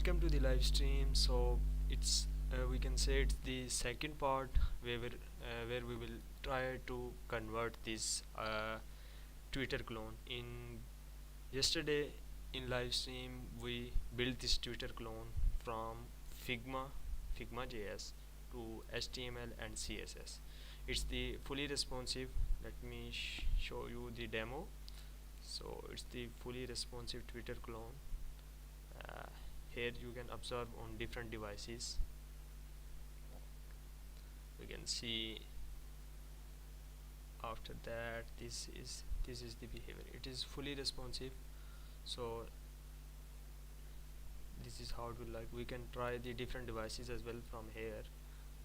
Welcome to the live stream. So it's we can say it's the second part where we will try to convert this Twitter clone. In yesterday in live stream we built this Twitter clone from Figma.js to HTML and CSS. It's the fully responsive. Let me show you the demo. So it's the fully responsive Twitter clone. Here you can observe on different devices. You can see after that this is the behavior. It is fully responsive. So this is how it will like. We can try the different devices as well from here.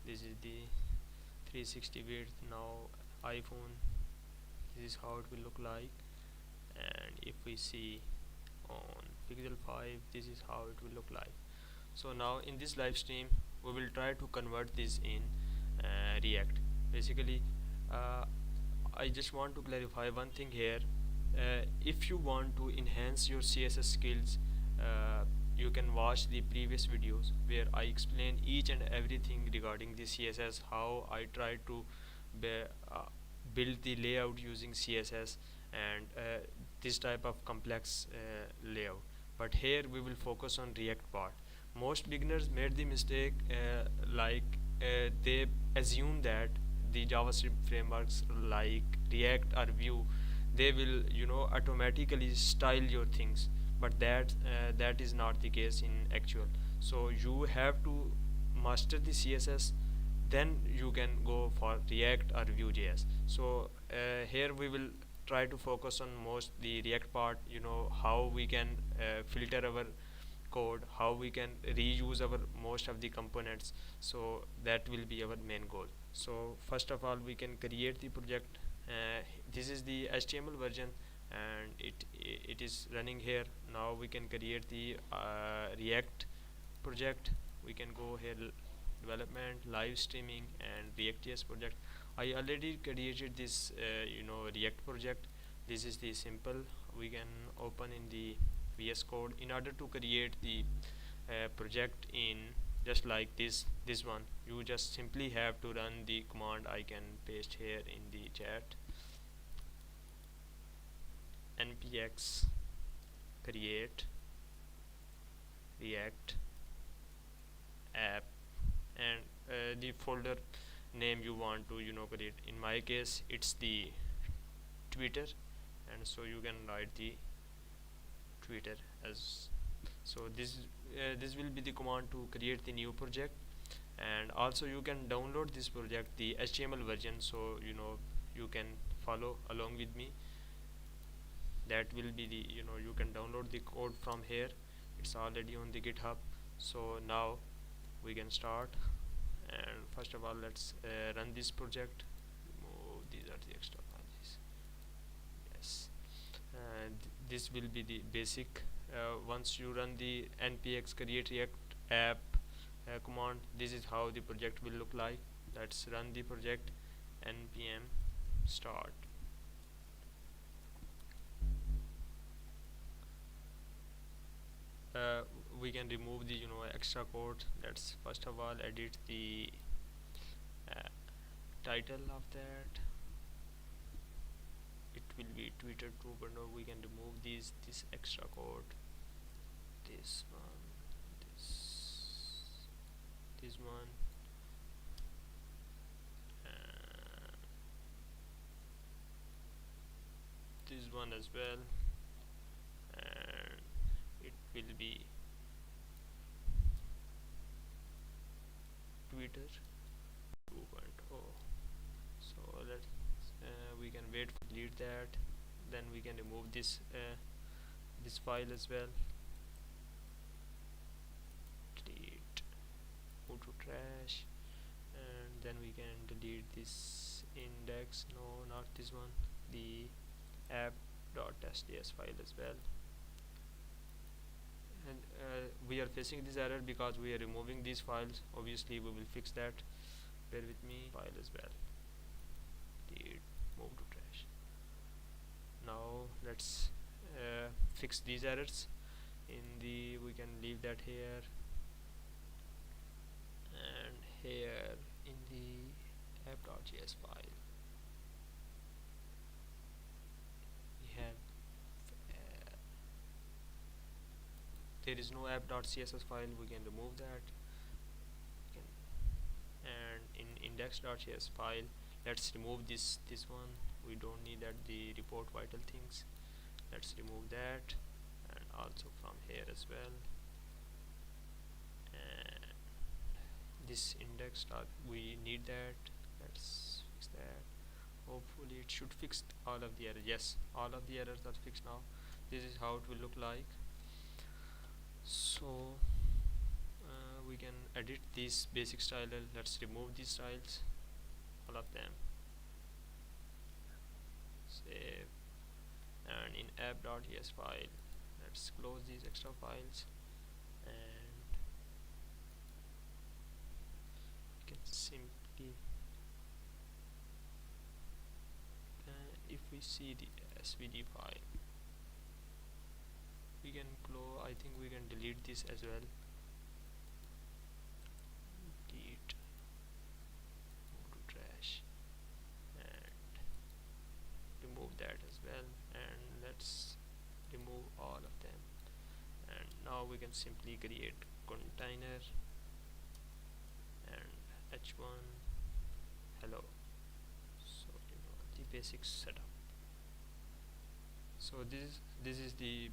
This is the 360 width. Now iPhone, this is how it will look like. And if we see on Pixel 5, this is how it will look like. So now in this live stream we will try to convert this in React. Basically I just want to clarify one thing here. If you want to enhance your CSS skills, you can watch the previous videos where I explain each and everything regarding the CSS, how I try to build the layout using CSS and this type of complex layout. But here we will focus on React part. Most beginners made the mistake they assume that the JavaScript frameworks like React or Vue, they will automatically style your things, but that is not the case in actual. So you have to master the CSS, then you can go for React or Vue.js. So here we will try to focus on most the React part, how we can filter our code, how we can reuse our most of the components. So that will be our main goal. So first of all we can create the project. This is the HTML version and it is running here. Now we can create the React project. We can go here, development, live streaming, and ReactJS project. I already created this React project. This is the simple. We can open in the VS Code. In order to create the project in just like this one, you just simply have to run the command. I can paste here in the chat. npx create react app, and the folder name you want to create. In my case it's the Twitter, and so you can write the Twitter as. So this will be the command to create the new project, and also you can download this project, the HTML version, so you can follow along with me. That will be the you can download the code from here. It's already on the GitHub. So now we can start, and first of all let's run this project. Remove these are the extra pages. Yes, and this will be the basic. Once you run the npx create react app command, this is how the project will look like. Let's run the project. npm start. We can remove the extra code. Let's first of all edit the title of that. It will be Twitter 2, but no, we can remove this extra code. This one, this one, this one as well, and it will be Twitter 2.0. So let's we can wait for delete that. Then we can remove this this file as well. Delete, move to trash, and then we can delete this index. No, not this one. The app.sjs file as well. And we are facing this error because we are removing these files. Obviously we will fix that. Bear with me. File as well. Delete, move to trash. Now let's fix these errors. in the we can leave that here, and here in the app.js file we have there is no app.css file, we can remove that. We can, and in index.js file, let's remove this one, we don't need that, the report vital things, let's remove that, and also from here as well. And this index dot, we need that, let's fix that. Hopefully it should fix all of the errors. Yes, all of the errors are fixed now. This is how it will look like. So we can edit these basic style. Let's remove these styles, all of them, save, and in app.js file, let's close these extra files, and we can simply if we see the svg file, we can close, I think we can delete this as well, delete, go to trash, and remove that as well, and let's remove all of them. And now we can simply create container and h1 hello, so you know the basic setup. So this is the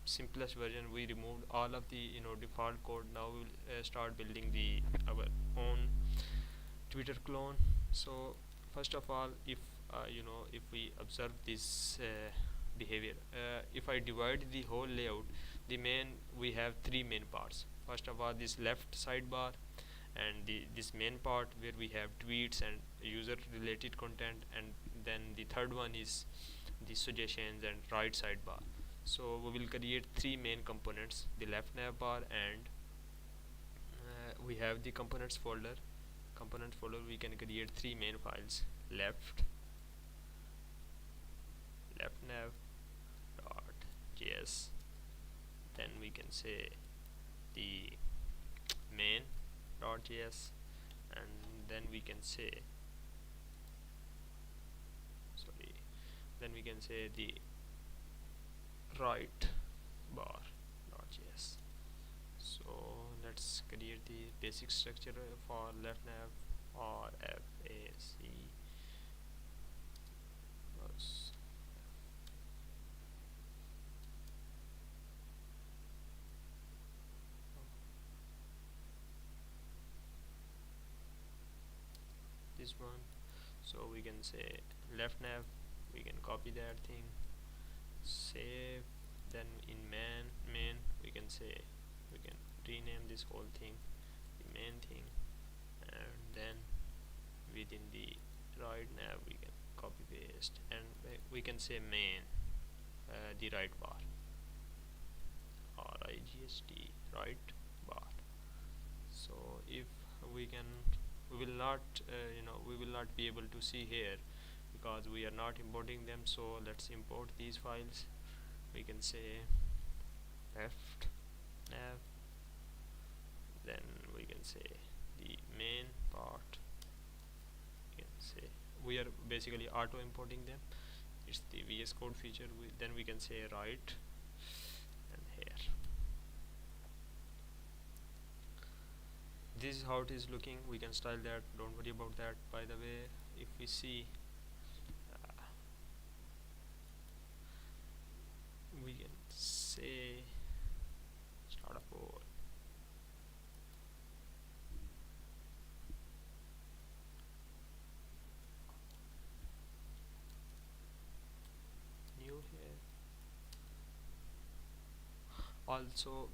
simplest version. We removed all of the default code. Now we'll start building the our own Twitter clone. So first of all, if if we observe this behavior, if I divide the whole layout, the main, we have three main parts. First of all, this left sidebar, and this main part where we have tweets and user related content, and then the third one is the suggestions and right sidebar. So we will create three main components, the left navbar, and we have the components folder. Component folder, we can create three main files, left nav dot js, then we can say the main dot js, and then we can say then we can say the right bar dot js. So let's create the basic structure for left nav, or FAC plus this one. So we can say left nav, we can copy that thing, save, then in main we can say, we can rename this whole thing the main thing, and then within the right nav we can copy paste, and we can say main the right bar, RIGHT right bar. So if we can, we will not we will not be able to see here because we are not importing them. So let's import these files. We can say left nav, then we can say the main part, we can say, we are basically auto importing them, it's the VS Code feature. Then we can say right, and here this is how it is looking. We can style that, don't worry about that. By the way, if we see we can say start a poll, new here. Also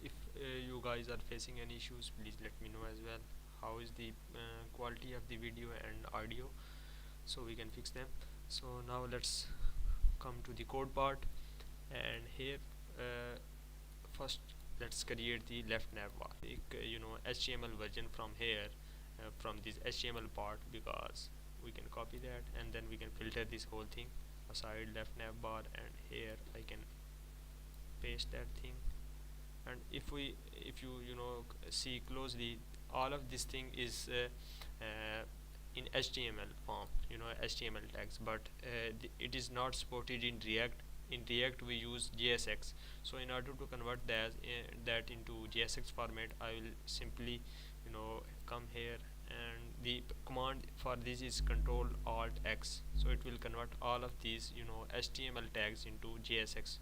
if you guys are facing any issues, please let me know as well. How is the quality of the video and audio, so we can fix them. So now let's come to the code part, and here first let's create the left navbar, HTML version from here, from this HTML part, because we can copy that, and then we can filter this whole thing aside left navbar, and here I can paste that thing. And if you see closely, all of this thing is in HTML form, HTML tags, but it is not supported in React. In React we use JSX. So in order to convert that into JSX format, I will simply come here, and the command for this is Control Alt X. So it will convert all of these HTML tags into JSX.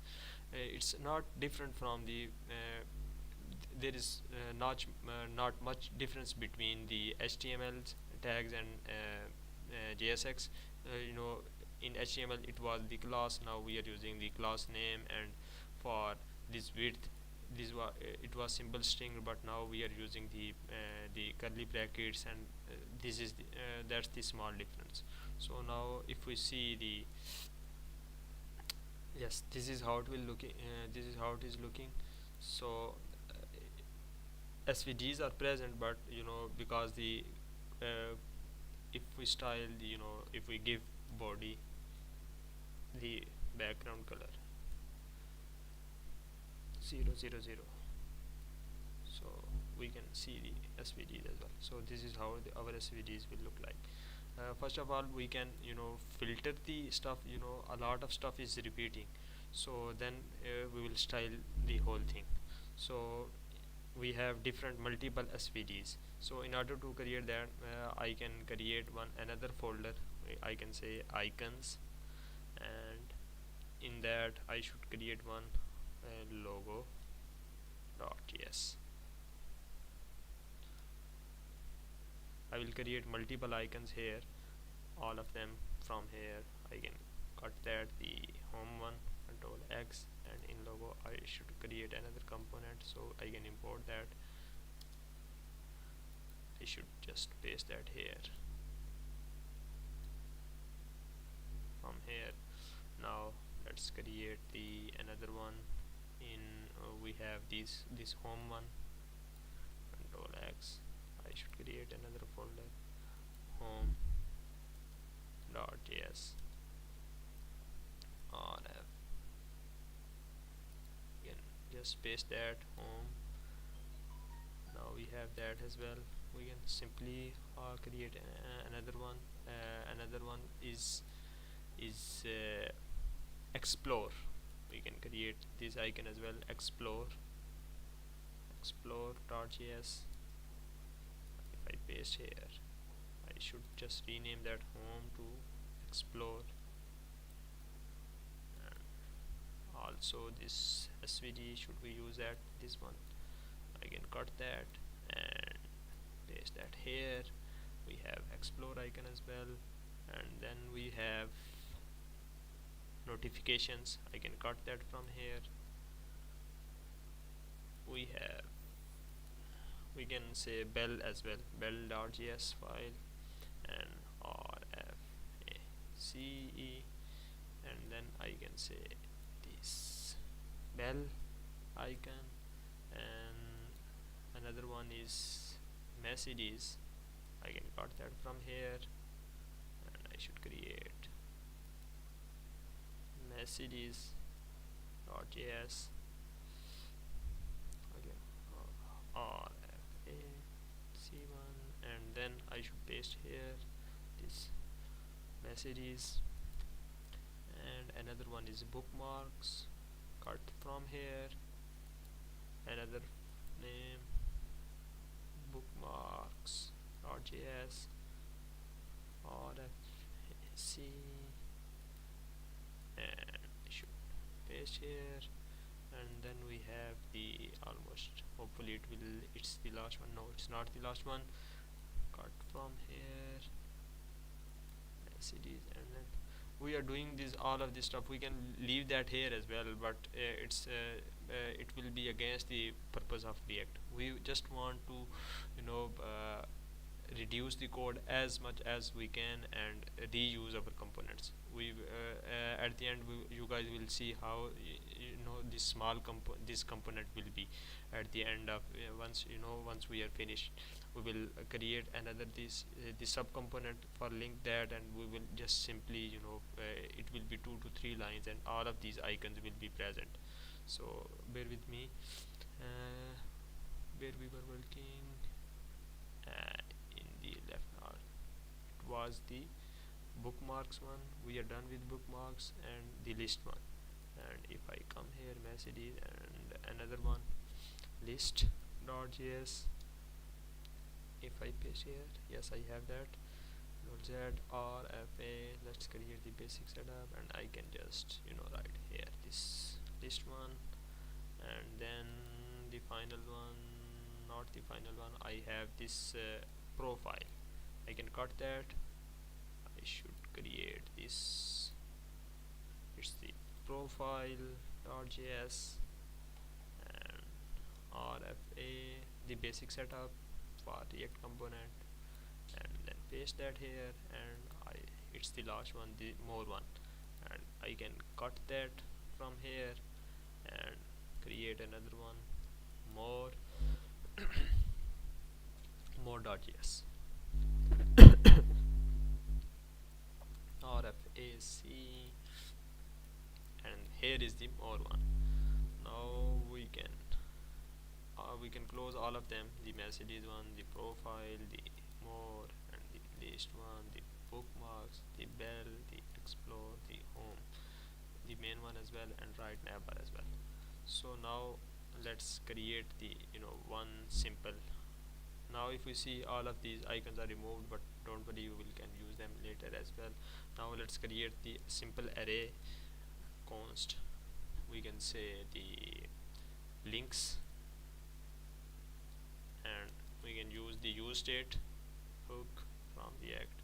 It's not different from the there is not much difference between the HTML tags and JSX. In HTML it was the class, now we are using the class name, and for this width, it was simple string, but now we are using the curly brackets, and this is that's the small difference. So now if we see the, yes, this is how it will looking, this is how it is looking. So SVGs are present, but because the uh, if we style, if we give body the background color 000, so we can see the SVGs as well. So this is how our SVGs will look like. First of all, we can filter the stuff. A lot of stuff is repeating, so then we will style the whole thing. So we have different multiple SVGs. So in order to create that, I can create another folder. I can say icons, and in that I should create one logo.js. I will create multiple icons here, all of them. From here I can cut that, the home one, Control X, and in logo I should create another component, so I can import that. I should just paste that here. From here, now let's create the another one. In we have this home one, Control X. I should create another folder, home.js. Rf, again just paste that home. Now we have that as well. We can simply create another one. Another one is explore. We can create this icon as well, explore.js. If I paste here, I should just rename that home to explore. And also this SVG, should we use this one, I can cut that and paste that here. We have explore icon as well, and then we have notifications. I can cut that from here. We can say bell as well, bell.js file, and rface, and then I can say this bell icon. And another one is messages. I can cut that from here, and I should create messages.js, again rfac1, and then I should paste here this messages. And another one is bookmarks, cut from here, another name, bookmarks.js, rfac, and I should paste here. And then we have the almost, hopefully it's the last one. No, it's not the last one. Cut from here, messages, and then we are doing all of this stuff. We can leave that here as well, but it will be against the purpose of React. We just want to reduce the code as much as we can and reuse our components. We at the end, you guys will see how this component will be at the end of once we are finished. We will create another this sub component for link that, and we will just simply it will be 2 to 3 lines, and all of these icons will be present. So bear with me. uh, where we were working, in the left now it was the bookmarks one. We are done with bookmarks and the list one. And if I come here, messages and another one, list.js. If I paste here, yes, I have that. Z RFA. Let's create the basic setup, and I can just write here this list one, and then the final one, not the final one. I have this profile. I can cut that. I should create this. It's the profile.js and RFA, the basic setup for React component, and then paste that here. And it's the last one, the more one, and I can cut that from here and create another one, more more.js. RFAC, and here is the more one. Now we can close all of them, the messages one, the profile, the more, and the list one, the bookmarks, the bell, the explore, the home, the main one as well, and right neighbor as well. So now let's create the one simple. Now if you see, all of these icons are removed, but don't worry, you will can use them later as well. Now let's create the simple array const. We can say the links, and we can use the use state hook from React.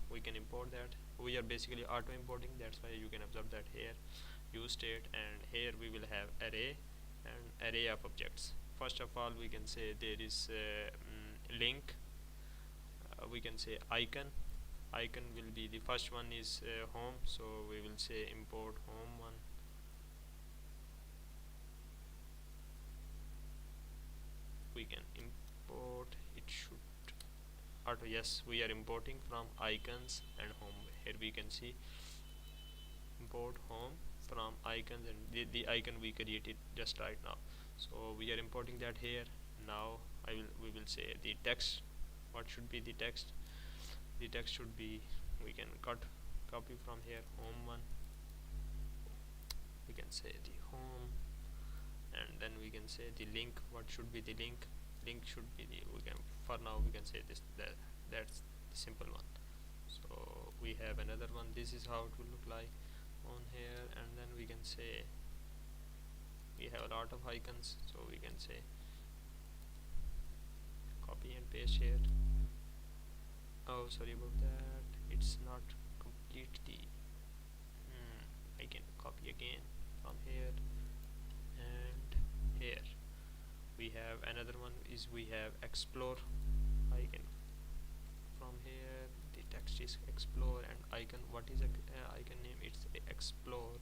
We can import that. We are basically auto importing, that's why you can observe that here use state, and here we will have array and array of objects. First of all, we can say there is link. We can say icon. Icon will be the first one is home, so we will say import home one. We can import, it should auto, yes, we are importing from icons and home. Here we can see import home from icons, and the icon we created just right now, so we are importing that here. Now we will say the text. What should be the text? The text should be, we can copy from here home one. We can say the home, and then we can say the link. What should be the link? Link should be the, we can, for now we can say this, that's the simple one. So we have another one. This is how it will look like on here, and then we can say we have a lot of icons, so we can say copy and paste here. Oh, sorry about that, it's not complete the I can copy again from here, and here we have another one is we have explore. I can from here, the text is explore, and icon, what is icon name? It's explore.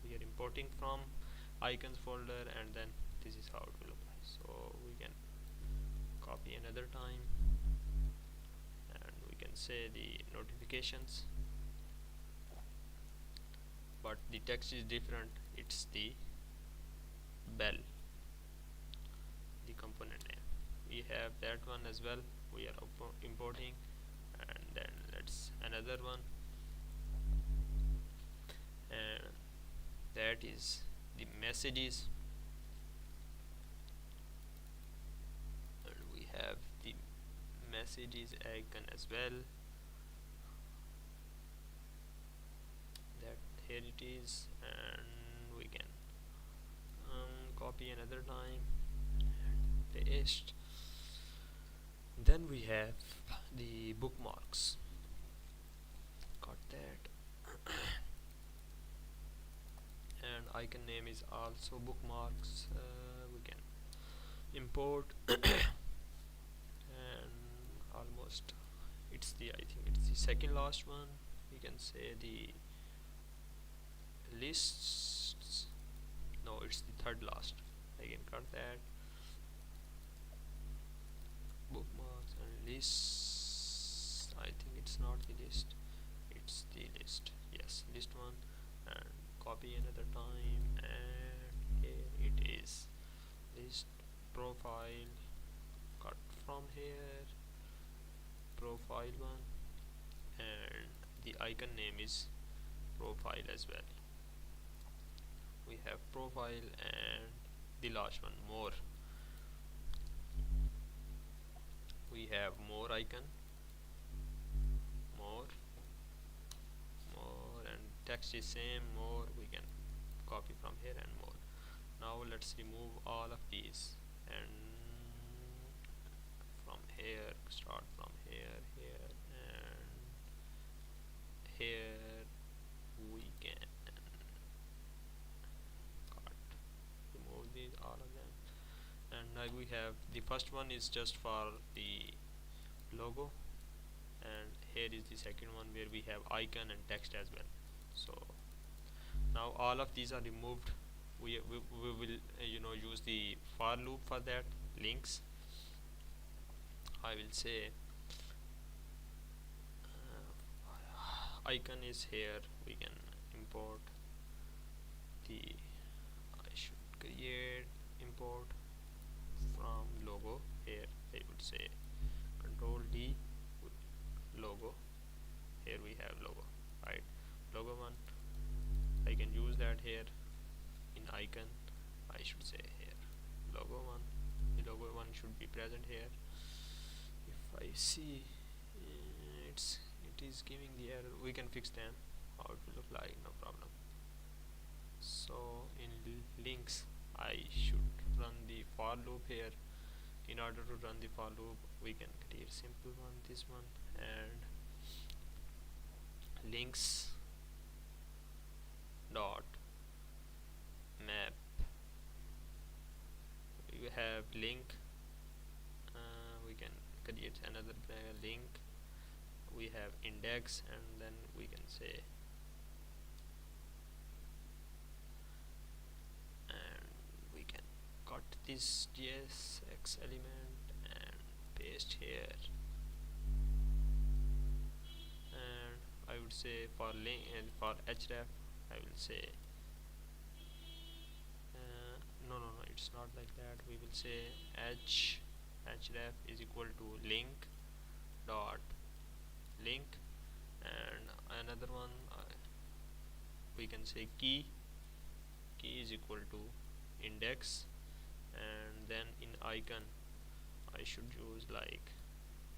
We are importing from icons folder, and then this is how it will look like. So we can copy another time, and we can say the notifications, but the text is different. It's the bell, the component name. We have that one as well. We are importing, and then let's another one, and that is the messages, and we have the messages icon as well. That here it is, and we can copy another time and paste. Then we have the bookmarks. Got that. And icon name is also bookmarks. We can import and almost it's the, I think it's the second last one. We can say the lists. No, it's the third last. I can cut that. Bookmarks and lists. I think it's not the list, it's the list, yes, list one, and copy another time, and here it is, list profile, cut from here, profile one, and the icon name is profile as well. We have profile, and the last one more, we have more icon, more, more, and text is same, more, we can copy from here, and more. Now let's remove all of these, and from here, start from here, here, and here, we can cut, remove these, all of them. And now we have the first one is just for the logo, and here is the second one where we have icon and text as well. So now all of these are removed. We will use the for loop for that. Links, I will say icon is here, we can import the, I should create import from logo. Here I would say control D, logo, here we have logo, right, logo one, I can use that here. In icon, I should say here logo one, the logo one should be present here. If I see it is giving the error, we can fix them, how it will look like, no problem. So in links, I should run the for loop here. In order to run the for loop, we can create simple one, this one, and links dot map, we have link, we can create another link, we have index, and then we can say, and we can cut this JSX element and paste here, and I would say for link and for href I will say no, it's not like that. We will say href is equal to link dot link, and another one we can say key is equal to index, and then in icon I should use like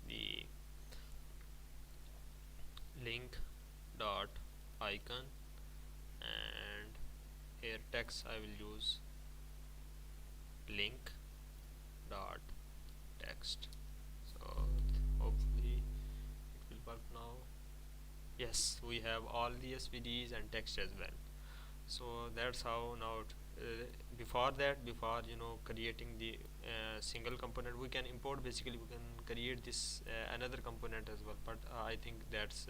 the link dot icon, and here text I will use link dot text. So hopefully it will work now. Yes, we have all the SVDs and text as well. So that's how now before creating the single component, we can import, basically we can create this another component as well, but I think that's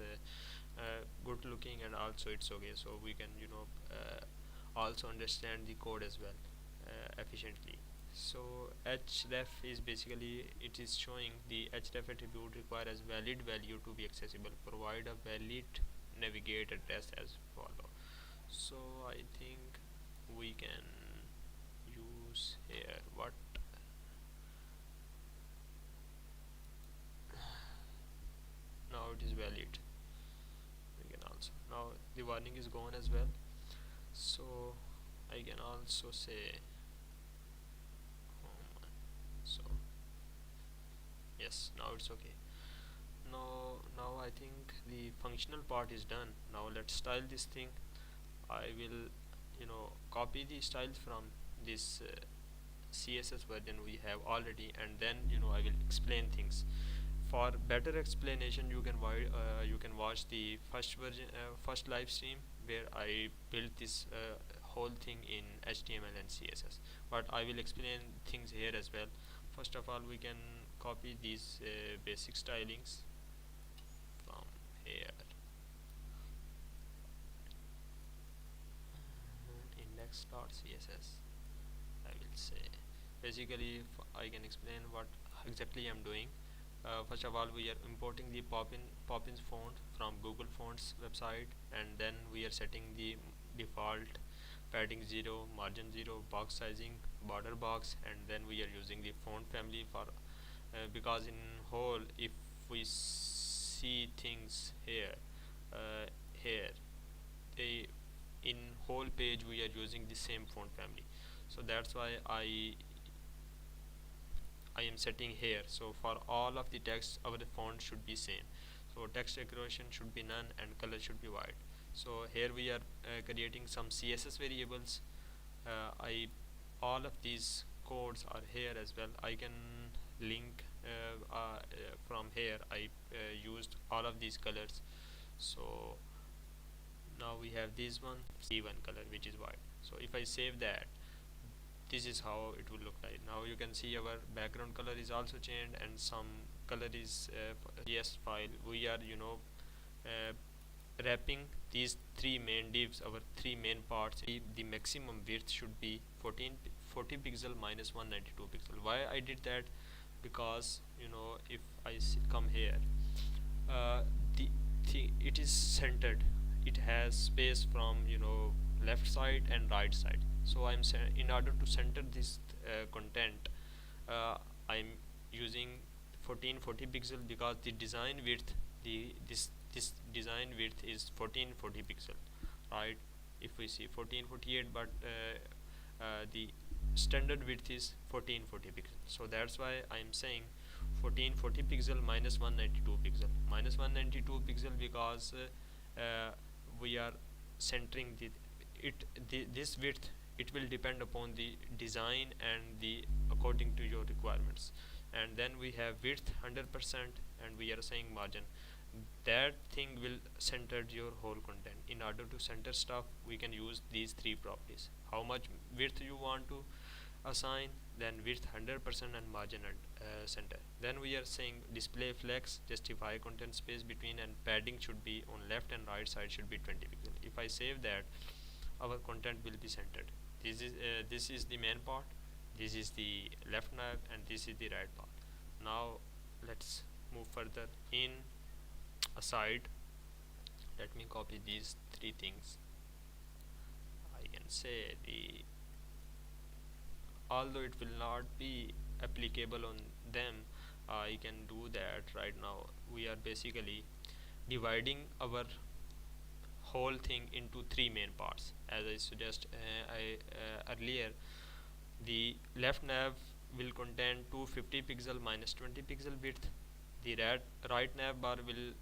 good looking, and also it's okay, so we can also understand the code as well efficiently. So href is basically, it is showing the href attribute requires valid value to be accessible, provide a valid navigate address as follow. So I think we can use here what now it is valid. We can also, now the warning is gone as well, so I can also say so yes, now it's okay. Now I think the functional part is done. Now let's style this thing. I will copy the styles from this CSS version we have already, and then I will explain things. For better explanation, you can watch the first version, first live stream where I built this whole thing in HTML and CSS, but I will explain things here as well. First of all, we can copy these basic stylings from here, index.css. I will say basically I can explain what exactly I'm doing. First of all, we are importing the Poppins font from Google Fonts website, and then we are setting the default padding 0, margin 0, box sizing, border box, and then we are using the font family for because in whole, if we see things here, uh, here they in whole page we are using the same font family, so that's why I am setting here. So for all of the text our font should be same, so text decoration should be none and color should be white. So here we are creating some CSS variables. I all of these codes are here as well. I can link from here. I used all of these colors. So now we have this one C1 color which is white. So if I save that, this is how it will look like. Now you can see our background color is also changed, and some color is yes file. We are uh, wrapping these three main divs, our three main parts. The maximum width should be 40 pixel minus 192 pixel. Why I did that? Because if I come here, uh, the it is centered. It has space from left side and right side. So in order to center this content, I'm using 1440 pixel, because the design width, this design width is 1440 pixel, right? If we see 1448, but the standard width is 1440 pixel, so that's why I'm saying 1440 pixel minus 192 pixel, because we are centering this width. It will depend upon the design and the according to your requirements. And then we have width 100%, and we are saying margin. That thing will center your whole content. In order to center stuff, we can use these three properties: how much width you want to assign, then width 100% and margin and center. Then we are saying display flex, justify content space between, and padding should be on left and right side should be 20 pixel. If I save that, our content will be centered. This is the main part, this is the left nav, and this is the right part. Now let's move further. In aside, let me copy these three things. I can say although it will not be applicable on them, I can do that right now. We are basically dividing our whole thing into three main parts. As I suggest earlier, the left nav will contain 250 pixel minus 20 pixel width. The right nav bar will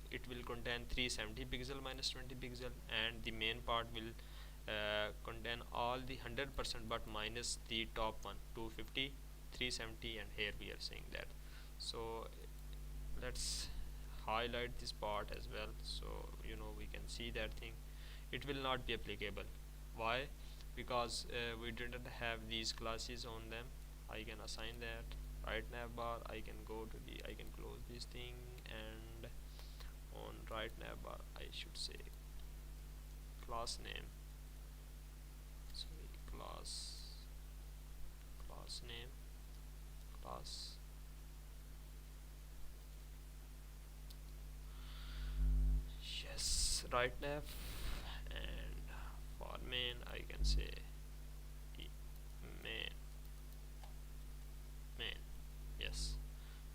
contain 370 pixel minus 20 pixel, and the main part will contain all the 100% but minus the top one, 250, 370, and here we are saying that. So let's highlight this part as well, so we can see that thing. It will not be applicable. Why? Because we didn't have these classes on them. I can assign that right nav bar. I can close this thing, and on right nav bar I should say class name. Sorry, class name, class. Yes, right nav, and for main I can say main. Yes,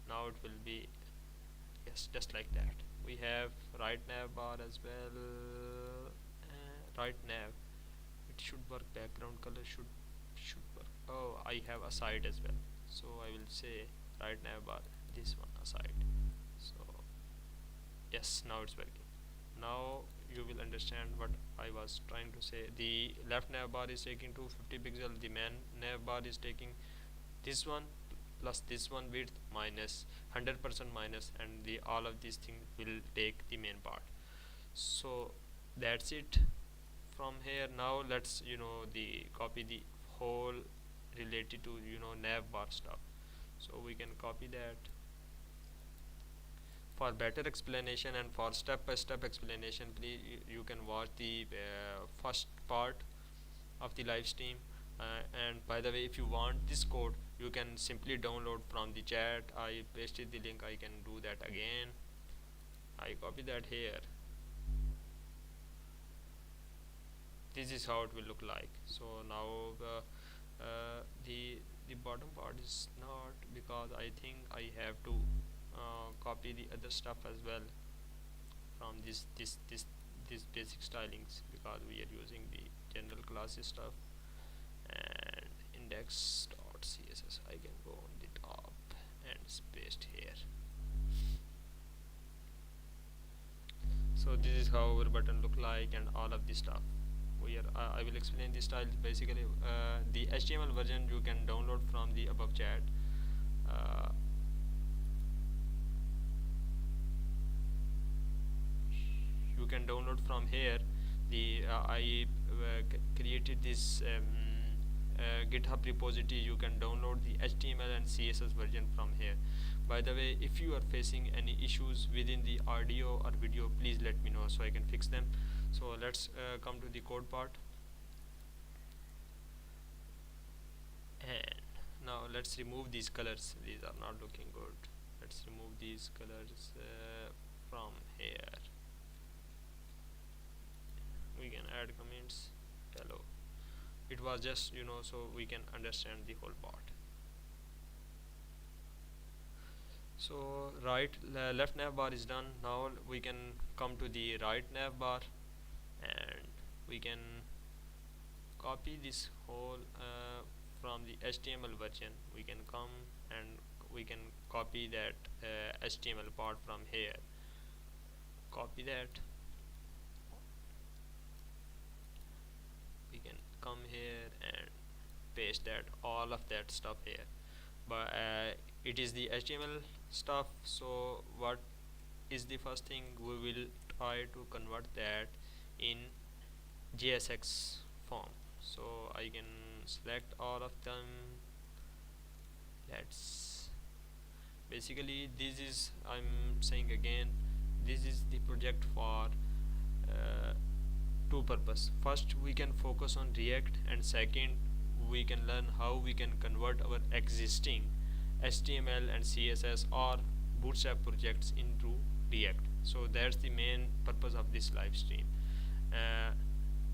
now it will be, yes, just like that. We have right nav bar as well. Right nav, it should work. Background color should work. Oh, I have aside as well, so I will say right nav bar, this one aside. So yes, now it's working. Now you will understand what I was trying to say. The left nav bar is taking 250 pixel, the main nav bar is taking this one plus this one width minus 100% minus, and the all of these things will take the main part. So that's it from here. Now let's the copy the whole related to nav bar stuff. So we can copy that. For better explanation and for step-by-step explanation, please you can watch the first part of the live stream. And by the way, if you want this code, you can simply download from the chat. I pasted the link, I can do that again. I copy that here. This is how it will look like. So now the bottom part is not, because I think I have to copy the other stuff as well from this basic stylings, because we are using the general classes stuff. And index.css, I can go on the top and paste here. So this is how our button look like, and all of this stuff. I will explain the styles. Basically the HTML version you can download from the above chat. uh, you can download from here. The I created this GitHub repository. You can download the HTML and CSS version from here. By the way, if you are facing any issues within the audio or video, please let me know so I can fix them. So let's come to the code part. And now let's remove these colors. These are not looking good. Let's remove these colors from here. We can add comments. Hello. It was just, so we can understand the whole part. So left nav bar is done. Now we can come to the right nav bar, and we can copy this whole from the HTML version. We can come and we can copy that HTML part from here. Copy that. We can come here and paste that, all of that stuff here. But it is the HTML stuff. So what is the first thing? We will try to convert that in JSX form. So I can select all of them. Let's basically, this is, I'm saying again, this is the project for two purpose. First, we can focus on React, and second, we can learn how we can convert our existing HTML and CSS or Bootstrap projects into React. So that's the main purpose of this live stream.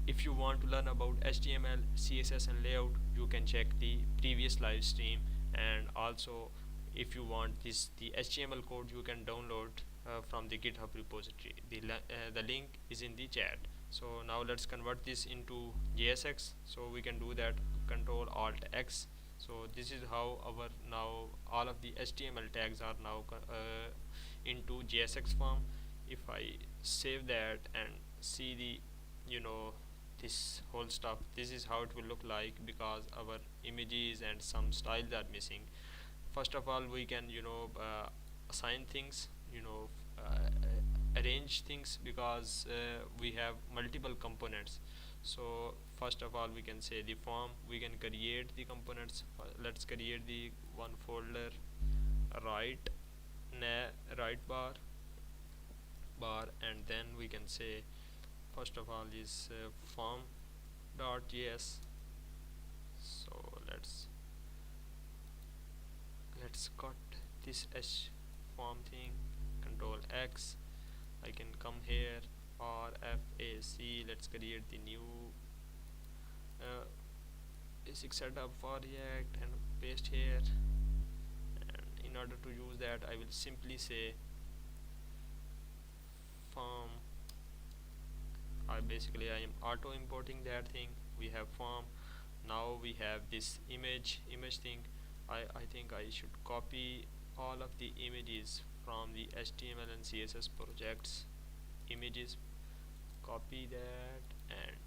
If you want to learn about HTML, CSS and layout, you can check the previous live stream. And also, if you want the HTML code, you can download from the GitHub repository. The link is in the chat. So now let's convert this into JSX. So we can do that, Control Alt X. So this is how our now all of the HTML tags are now into JSX form. If I save that and see the this whole stuff, this is how it will look like, because our images and some styles are missing. First of all, we can assign things, arrange things, because we have multiple components. So first of all, we can say the form. We can create the components. Let's create the one folder, right bar, and then we can say first of all is form.js. so let's cut this h form thing, Control X. I can come here, or FAC. Let's create the new basic setup for React and paste here. And in order to use that, I will simply say form. I am auto importing that thing. We have form. Now we have this image thing. I think I should copy all of the images from the HTML and CSS projects images. Copy that, and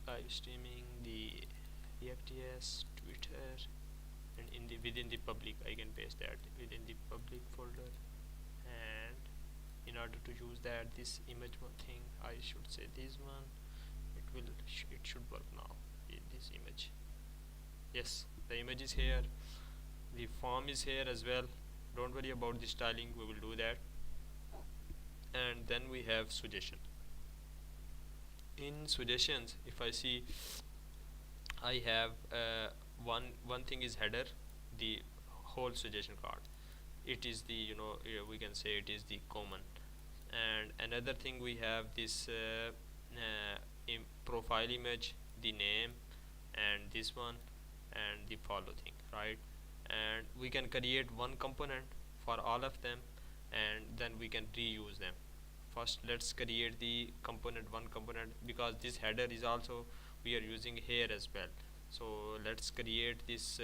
live streaming the ReactJS Twitter, and within the public, I can paste that within the public folder. And in order to use that, this image one thing, I should say this one. It should work now. This image, yes, the image is here, the form is here as well. Don't worry about the styling, we will do that. And then we have suggestion. In suggestions, if I see, I have one thing is header, the whole suggestion card. It is the, we can say it is the common. And another thing, we have this profile image, the name, and this one, and the follow thing, right? And we can create one component for all of them, and then we can reuse them. First let's create the component, one component, because this header is also we are using here as well. So let's create this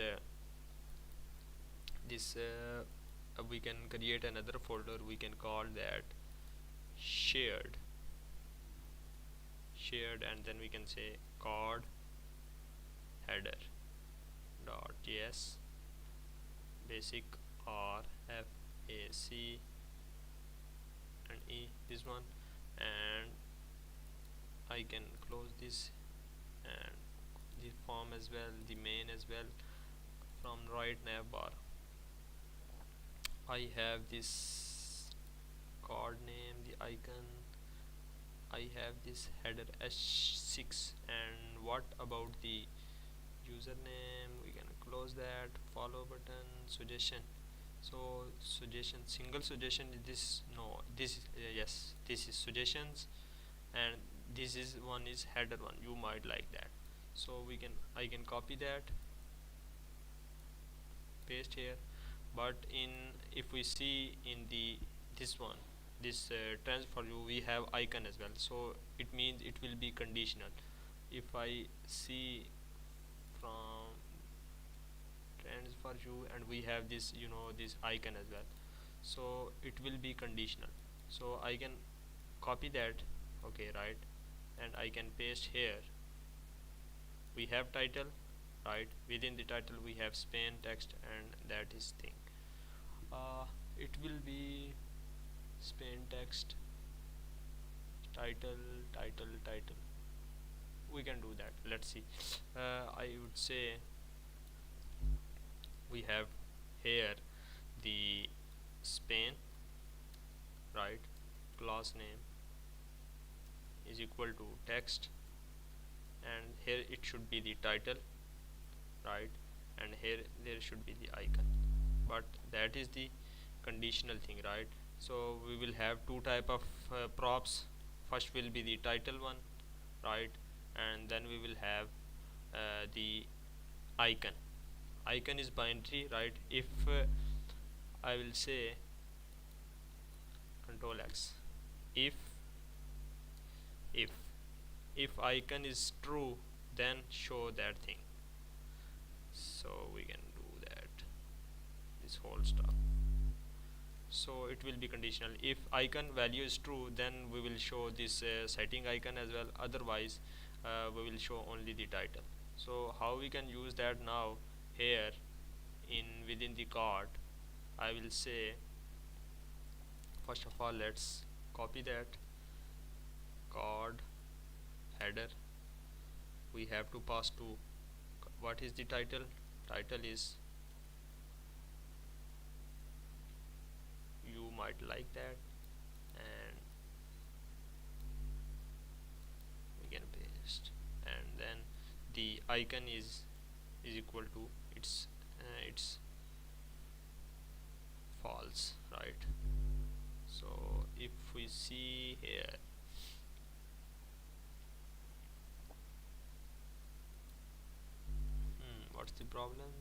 we can create another folder, we can call that shared, and then we can say card header dot js basic r f a c and e, this one. And I can close this, and the form as well, the main as well. From right nav bar I have this card name, the icon, I have this header h6. And what about the username? We can close that. Follow button, suggestion. So suggestion, single suggestion is this, no, this is yes, this is suggestions, and this is one is header one, you might like that. So I can copy that, paste here. But if we see in the this one, this transfer view, we have icon as well, so it means it will be conditional. If I see from transfer view, and we have this, this icon as well, so it will be conditional. So I can copy that, okay, right, and I can paste here. We have title, right, within the title we have span text, and that is thing. It will be span text title. We can do that. Let's see. I would say we have here the span, right, class name is equal to text, and here it should be the title, right, and here there should be the icon. But that is the conditional thing, right? So we will have two type of props. First will be the title one, right, and then we will have the icon. Icon is binary, right? If I will say control X, if if if icon is true, then show that thing. So we can do that, this whole stuff. So it will be conditional. If icon value is true, then we will show this setting icon as well, otherwise we will show only the title. So how we can use that now? Here within the card, I will say, first of all let's copy that card header. We have to pass to what is the title. Title is, you might like that, and we can paste. And then the icon is equal to it's false, right? So if we see here, what's the problem?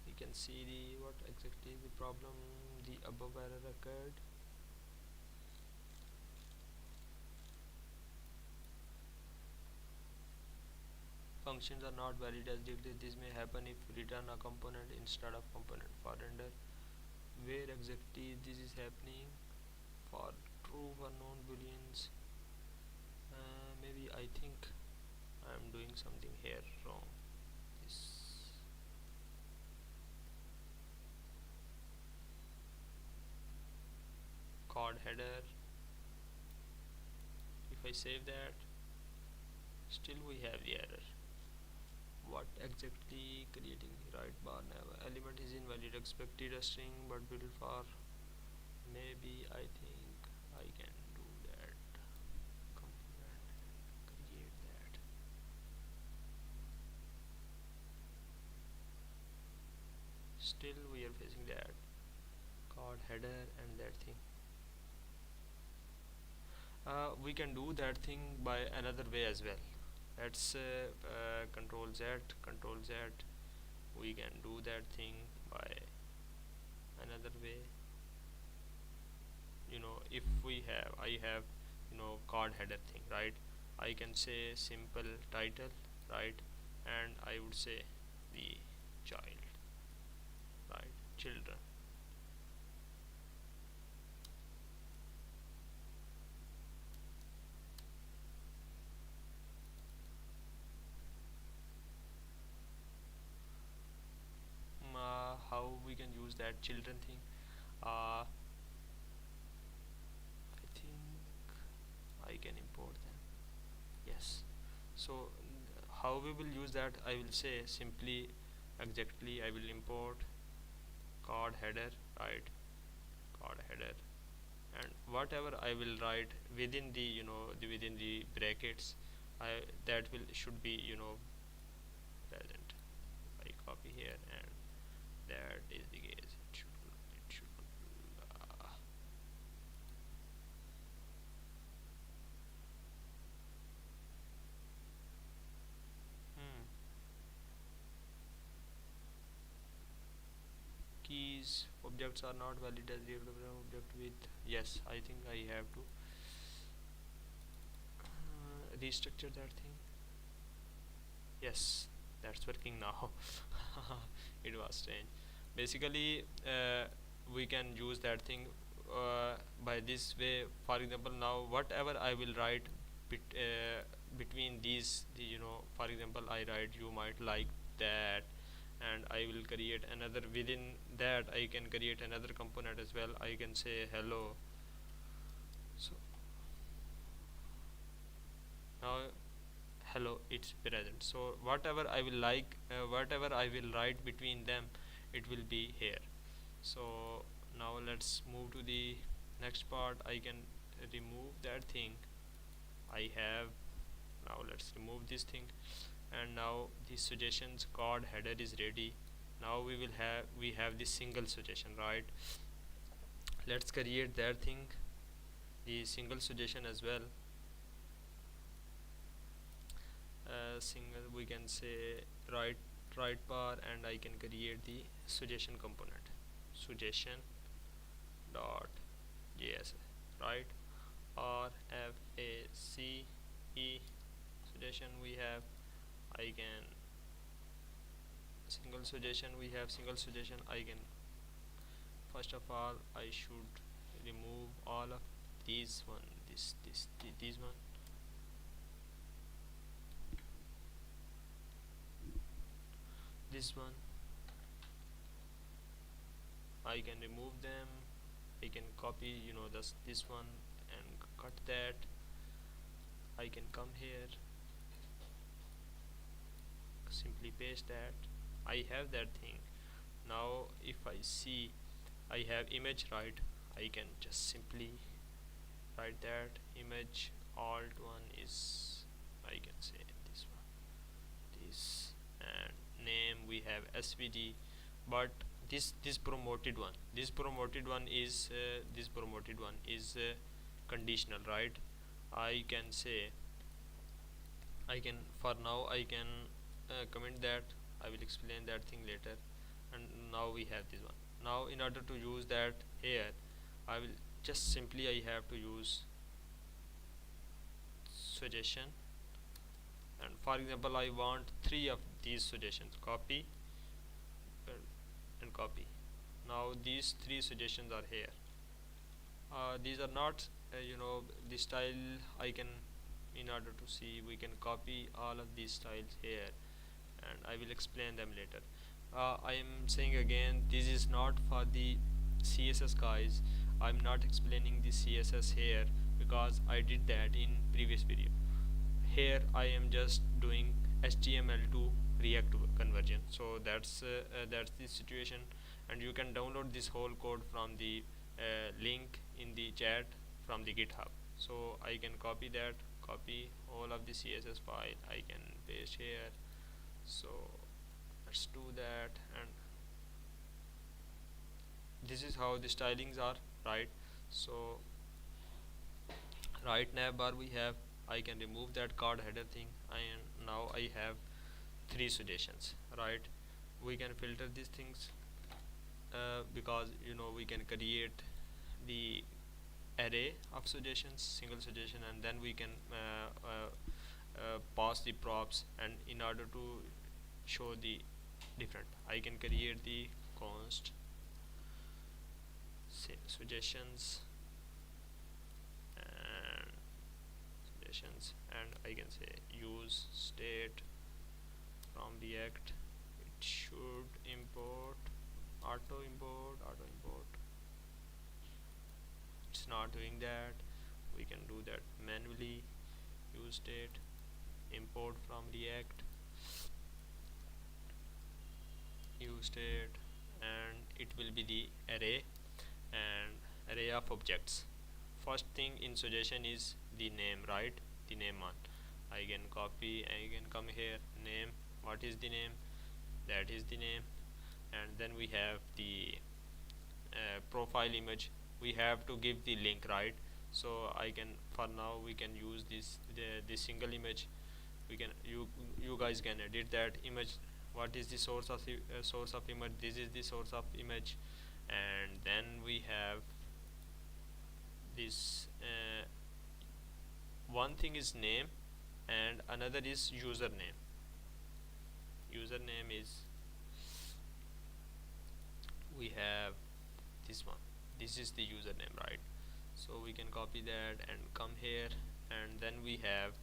We can see the what exactly is the problem. The above error occurred. Functions are not valid as declared. This may happen if we return a component instead of component. For render, where exactly this is happening? For true or known booleans, maybe I think I am doing something here wrong. This card header, if I save that, still we have the error. What exactly creating the right bar nav element is invalid, expected a string but built for, maybe I think I can do that component still we are facing that card header and that thing. We can do that thing by another way as well. Let's control Z. We can do that thing by another way. If I have card header thing, right? I can say simple title, right? And I would say the child, right? Children. How we can use that children thing? I think I can import them. Yes. So how we will use that? I will say simply exactly I will import card header, right? Card header, and whatever I will write within the within the brackets, I that will should be present. I copy here, and that is the case. It should uh, hmm. Keys objects are not valid as reactive object with. Yes, I think I have to restructure that thing. Yes, that's working now. It was strange. Basically, we can use that thing by this way. For example, now whatever I will write between these, for example, I write you might like that, and I will create another. Within that, I can create another component as well. I can say hello. So now hello it's present. So whatever I will whatever I will write between them, it will be here. So now let's move to the next part. I can remove that thing I have. Now let's remove this thing, and now the suggestions card header is ready. Now we have this single suggestion, right? Let's create that thing, the single suggestion as well. Single, we can say right bar, and I can create the suggestion component, suggestion dot js, right? Or f-a-c-e suggestion we have. I can single suggestion, we have single suggestion. I can, first of all, I should remove all of these one, these one. This one I can remove them. I can copy this one and cut that. I can come here, simply paste that. I have that thing. Now if I see I have image, right? I can just simply write that image. Alt one is, I can say this one, this, and name we have svg. But this promoted one, this promoted one is conditional, right? I can say, I can, for now I can comment that. I will explain that thing later. And now we have this one. Now in order to use that here, I will just simply, I have to use suggestion, and for example I want 3 of these suggestions. Copy and copy. Now these 3 suggestions are here. These are not the style. I can, in order to see, we can copy all of these styles here, and I will explain them later. I am saying again, this is not for the CSS guys. I'm not explaining the CSS here because I did that in previous video. Here I am just doing HTML to React conversion. So that's the situation, and you can download this whole code from the link in the chat from the GitHub. So I can copy that, copy all of the CSS file. I can paste here. So let's do that, and this is how the stylings are, right? So right navbar we have, I can remove that card header thing, and now I have three suggestions, right? We can filter these things, because we can create the array of suggestions, single suggestion, and then we can pass the props, and in order to show the different, I can create the const say suggestions and and I can say use state from React. It should import auto import. It's not doing that. We can do that manually. Use state import from React, use state, and it will be the array and array of objects. First thing in suggestion is the name, right? The name one. I can copy, I can come here, name. What is the name? That is the name. And then we have the profile image. We have to give the link, right? So I can, for now we can use the single image. We can, you guys can edit that image. What is the source of the source of image? This is the source of image. And then we have this one thing is name and another is username. Username is, we have this one, this is the username, right? So we can copy that and come here, and then we have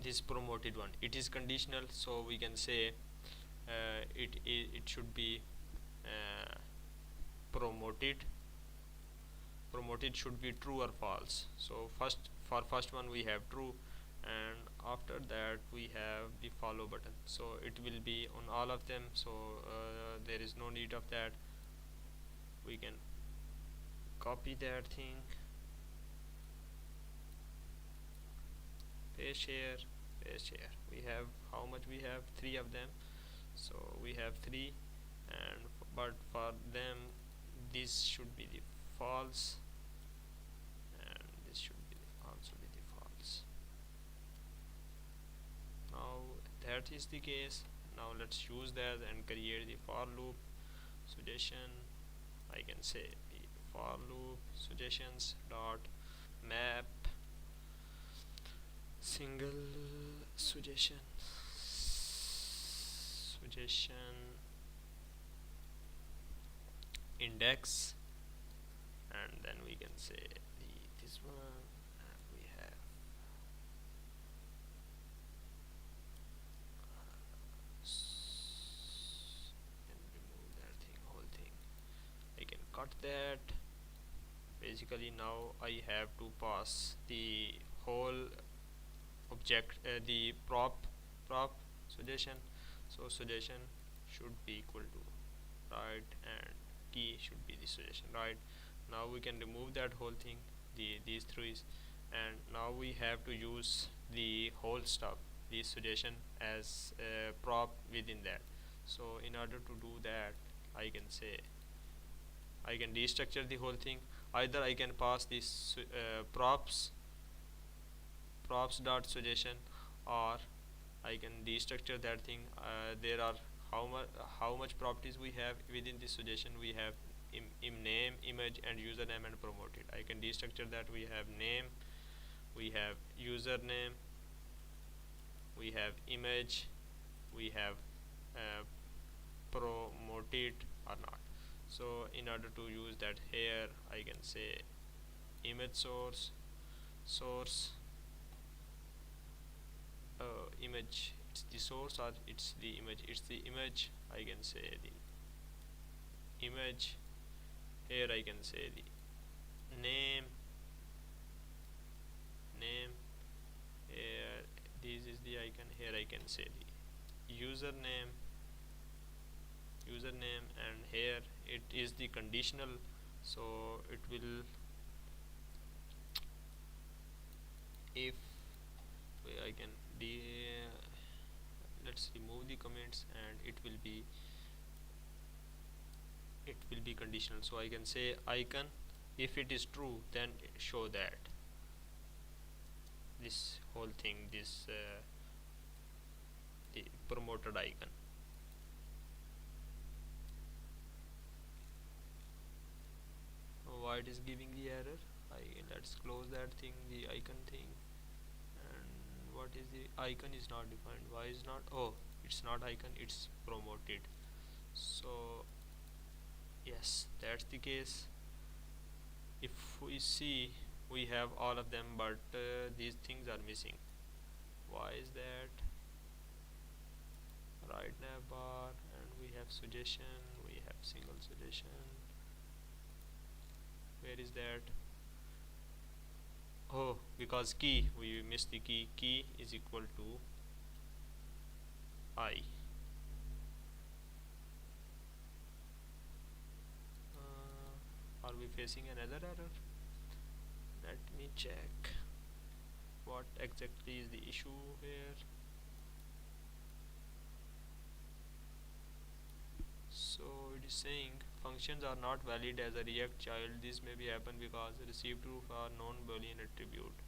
this promoted one. It is conditional, so we can say it should be promoted should be true or false. So for first one we have true, and after that we have the follow button, so it will be on all of them. So there is no need of that. We can copy that thing, paste here, paste here. We have, how much we have? Three of them, so we have three, and but for them this should be the false, and this should be also be the false. Now that is the case. Now let's use that and create the for loop suggestion. I can say the for loop suggestions dot map single suggestion index, and then we can say this one, and we have can remove that thing, whole thing. I can cut that. Basically now I have to pass the whole object, the prop suggestion. So suggestion should be equal to, right, and key should be the suggestion, right? Now we can remove that whole thing, these three, and now we have to use the whole stuff, the suggestion as a prop within that. So in order to do that, I can say I can destructure the whole thing. Either I can pass this props dot suggestion, or I can destructure that thing. There are how much properties we have within this suggestion. We have name, image, and username and promoted. I can destructure that. We have name, we have username, we have image, we have promoted or not. So in order to use that here, I can say image source image, it's the source or it's the image? It's the image. I can say the image. Here I can say the name. Here this is the icon. Here I can say the username, and here it is the conditional, so it will, if I can let's remove the comments, and it will be will be conditional. So I can say icon, if it is true then show that this whole thing, this the promoted icon. Why it is giving the error? Let's close that thing, the icon thing. And what is the icon is not defined? Why is not? Oh, it's not icon, it's promoted. So yes, that's the case. If we see, we have all of them, but these things are missing. Why is that? Right navbar, and we have suggestion, we have single suggestion. Where is that? Oh, because key, we missed the key. Key is equal to I. Are we facing another error? Let me check what exactly is the issue here. So it is saying functions are not valid as a React child. This may be happen because received true are non-boolean attribute.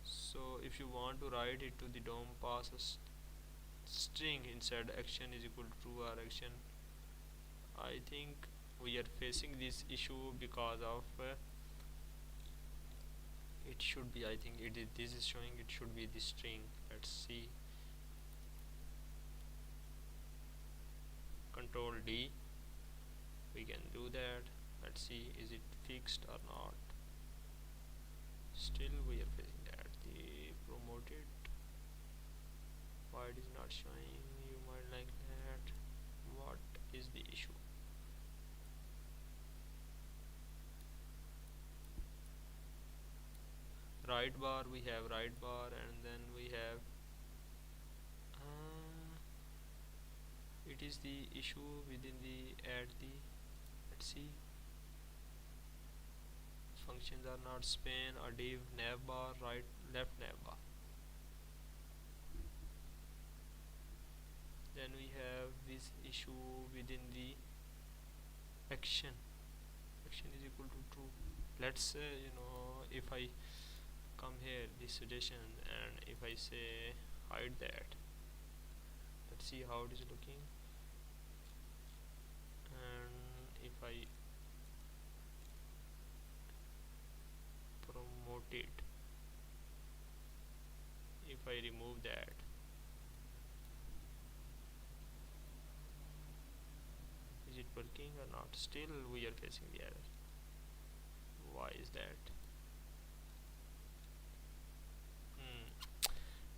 So if you want to write it to the DOM, pass a string inside action is equal to true or action. I think we are facing this issue because of it should be, I think this is showing it should be the string. Let's see, control D, we can do that. Let's see, is it fixed or not? Still we are facing that. The promoted, why it is not showing? You might like that. What is the issue? Right bar, we have right bar, and then we have it is the issue within the add the, let's see, functions are not span or div navbar, right left navbar. Then we have this issue within the action. Action is equal to true. Let's say, if I come here this suggestion, and if I say hide that, let's see how it is looking. And if I promote it, if I remove that, is it working or not? Still we are facing the error. Why is that?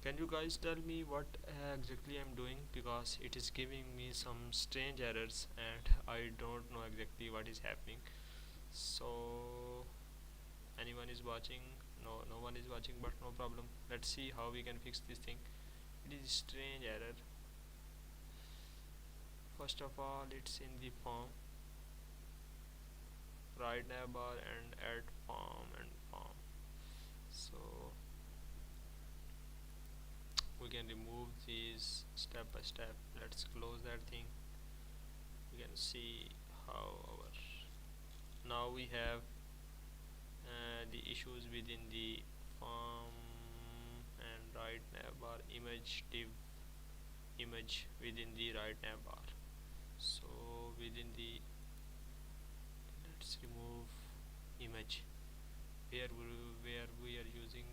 Can you guys tell me what exactly I'm doing, because it is giving me some strange errors and I don't know exactly what is happening. So anyone is watching? No one is watching, but no problem. Let's see how we can fix this thing. It is strange error. First of all, it's in the form, right navbar and add form and form. So we can remove these step by step. Let's close that thing. We can see how our, now we have the issues within the form and right navbar, image div image within the right navbar. So within the, let's remove image where we are using,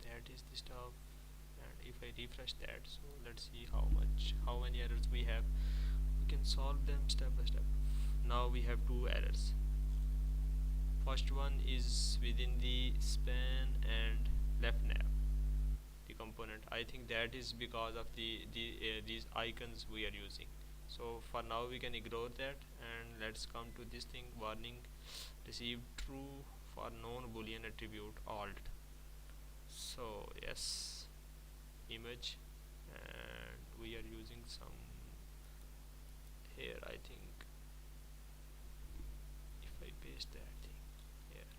that is the stuff. And if I refresh that, so let's see how many errors we have. We can solve them step by step. Now we have two errors. First one is within the span and left nav, the component. I think that is because of these icons we are using. So for now we can ignore that, and let's come to this thing, warning received true for non-boolean attribute alt. So yes, image, and we are using some here. I think if I paste that thing here,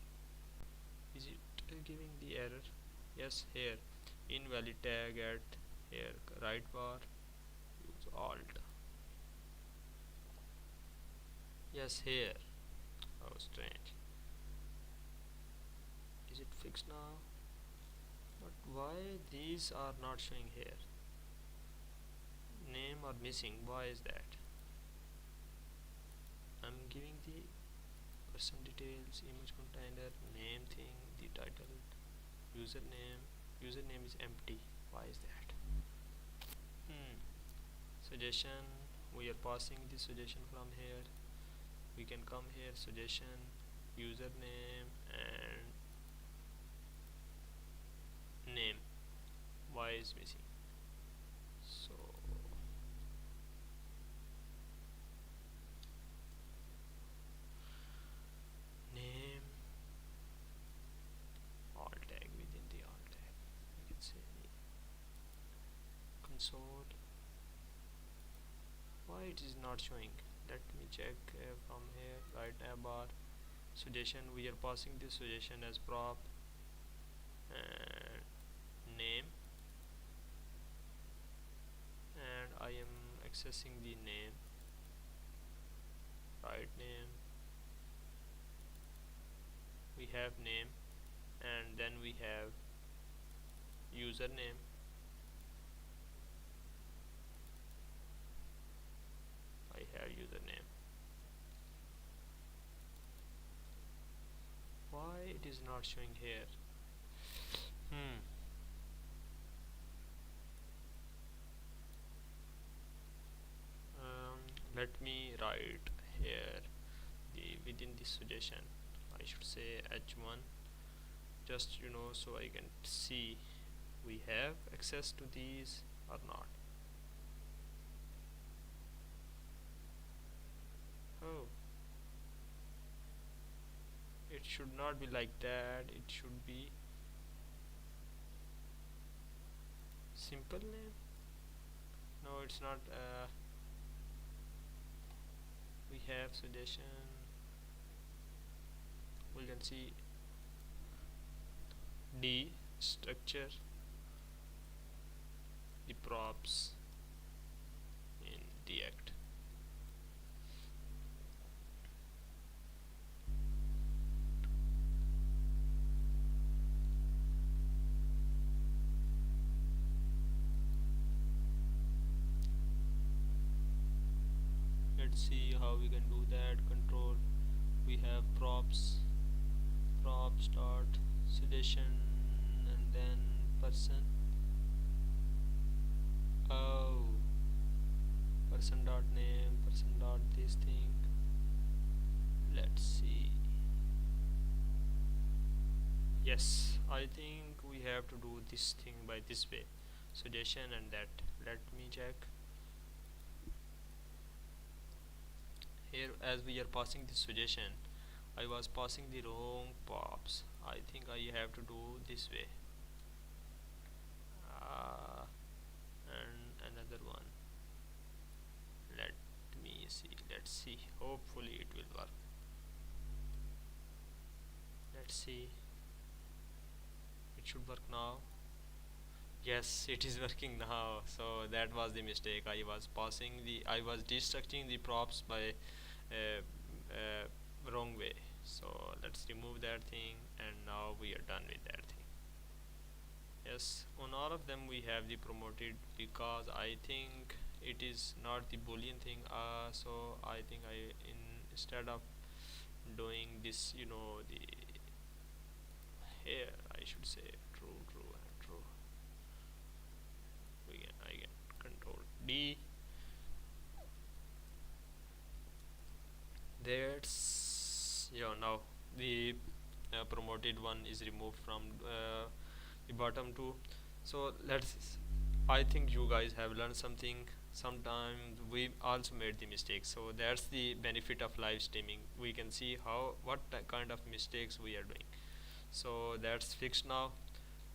is it giving the error? Yes, here invalid tag at here right bar, use alt. Yeah, yes, here. Oh, strange. Is it fixed now? But why these are not showing here? Name are missing. Why is that? I'm giving the person details, image container, name thing, the title, username. Username is empty. Why is that? Hmm. Suggestion. We are passing the suggestion from here. We can come here, suggestion, username, and name. Why is missing? So name, alt tag, within the alt tag we can say console. Why it is not showing? Let me check from here. Right tab bar, suggestion. We are passing this suggestion as prop, and name, and I am accessing the name. Right name, we have name, and then we have username. I have username. Why it is not showing here? Hmm. Let me write here the within this suggestion. I should say h1, just so I can see we have access to these or not. Oh, it should not be like that. It should be simple name. No, it's not. We have suggestion. We can see D structure, the props in React. Let's see how we can do that. Control, we have props dot suggestion, and then person. Oh, person dot name, person dot this thing. Let's see. Yes, I think we have to do this thing by this way, suggestion and that. Let me check here. As we are passing the suggestion, I was passing the wrong pops. I think I have to do this way, and another one. Let me see. Let's see, hopefully it will work. Let's see, it should work now. Yes, it is working now. So that was the mistake. I was destructuring the props by wrong way. So let's remove that thing, and now we are done with that thing. Yes, on all of them we have the promoted, because I think it is not the boolean thing. So I think instead of doing this, the here I should say true, true, and true. I can control D. That's now the promoted one is removed from the bottom two. So let's, I think you guys have learned something. Sometimes we also made the mistake, so that's the benefit of live streaming. We can see what kind of mistakes we are doing. So that's fixed now.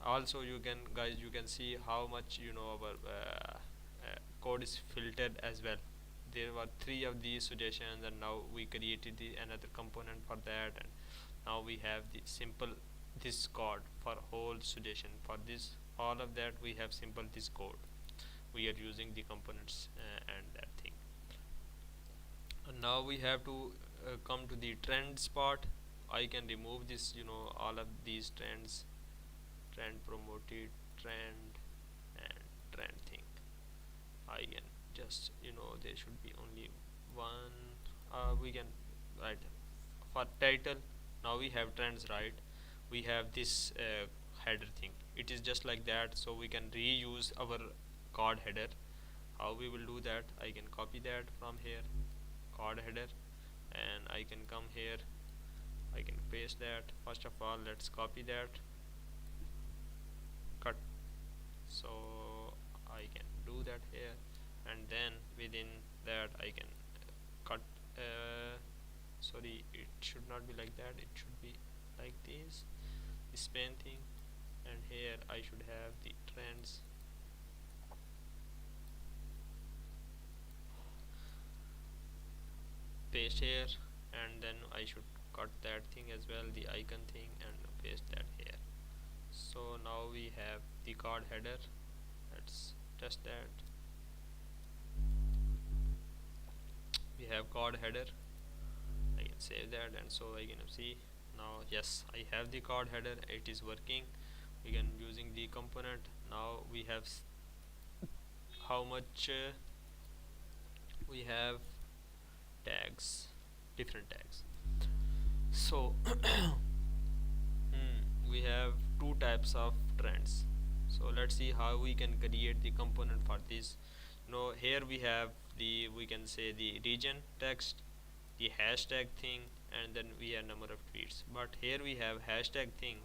Also, you can see how much our code is filtered as well. There were 3 of these suggestions, and now we created another component for that, and now we have the simple this code for whole suggestion. For this, all of that, we have simple this code. We are using the components and that thing. And now we have to come to the trends part, I can remove this, all of these trends, trend promoted, trend, and trend thing. I can just, there should be only one. We can write for title. Now we have trends, right? We have this header thing. It is just like that, so we can reuse our card header. How we will do that? I can copy that from here, card header, and I can come here, I can paste that. First of all, let's copy that, cut, so I can do that here, and then within that I can cut, sorry, it should not be like that, it should be like this pen thing, and here I should have the trends, paste here, and then I should cut that thing as well, the icon thing, and paste that here. So now we have the card header. Let's test that. We have card header. I can save that, and so I can see now, yes, I have the card header, it is working. We can using the component. Now we have how much we have tags, different tags. So we have two types of trends. So let's see how we can create the component for this. Here we have the, we can say, the region text, the hashtag thing, and then we have number of tweets. But here we have hashtag thing,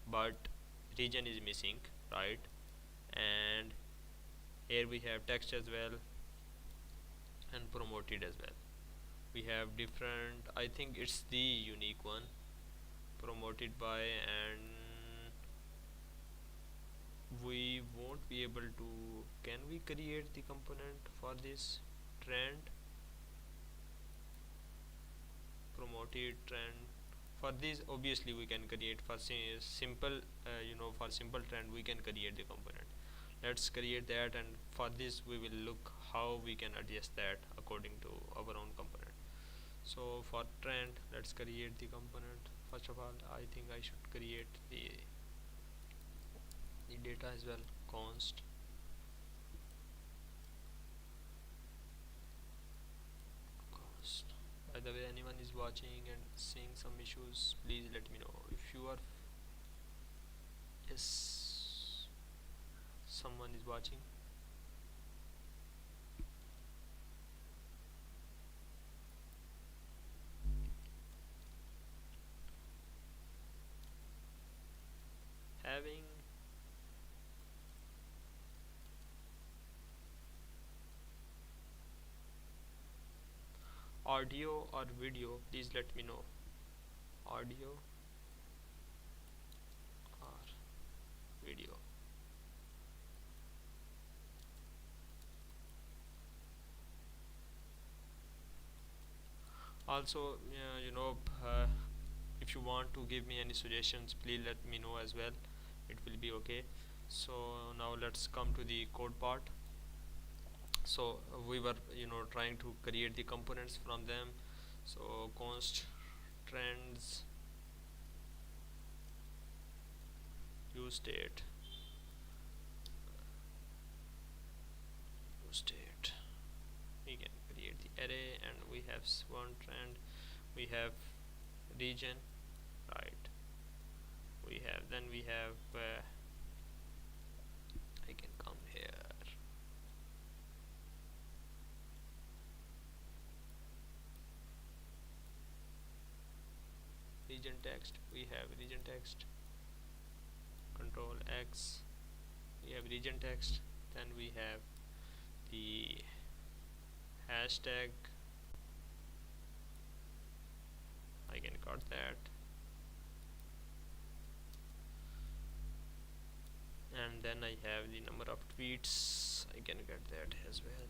but region is missing, right? And here we have text as well, and promoted as well. We have different, I think it's the unique one, promoted by, and we won't be able to, can we create the component for this trend, promoted trend? For this obviously we can create, for simple for simple trend we can create the component. Let's create that, and for this we will look how we can adjust that according to our own component. So for trend, let's create the component. First of all, I think I should create the data as well, const by the way, anyone is watching and seeing some issues, please let me know. If you are, yes, someone is watching. Having audio or video, please let me know. Audio or video. Also, if you want to give me any suggestions, please let me know as well, it will be okay. So now let's come to the code part. So we were trying to create the components from them. So const trends use state, we can create the array, and we have one trend, we have region, right? We have, then we have I can come here, region text, we have region text, control X, we have region text, then we have the hashtag, I can cut that, and then I have the number of tweets, I can get that as well.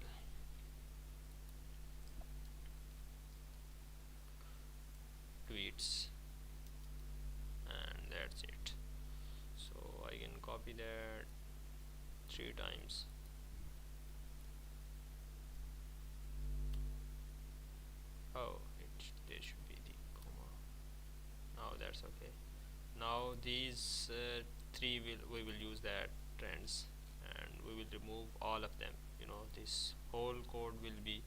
Tweets, and that's it. So I can copy that 3 times. Oh, there these three we will use that trends, and we will remove all of them. This whole code will be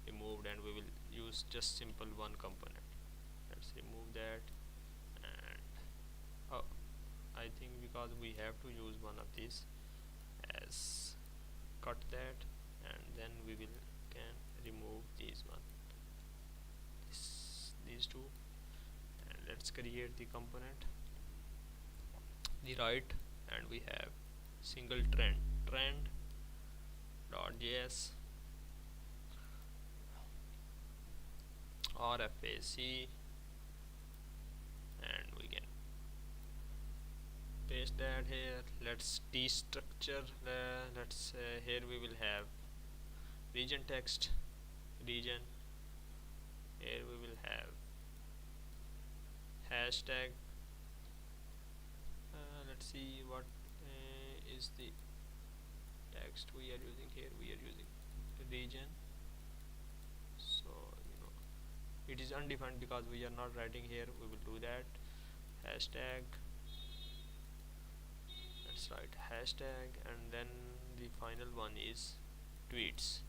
removed, and we will use just simple one component. Let's remove that. And oh, I think because we have to use one of these as cut that, and then we will can remove these one, these two. And let's create the component, the right, and we have single trend dot js rfac, and we can paste that here. Let's destructure let's here we will have region text, region. Here we will have hashtag. Let's see what is the text we are using here. We are using region, so it is undefined because we are not writing here. We will do that. Hashtag, let's write hashtag, and then the final one is tweets.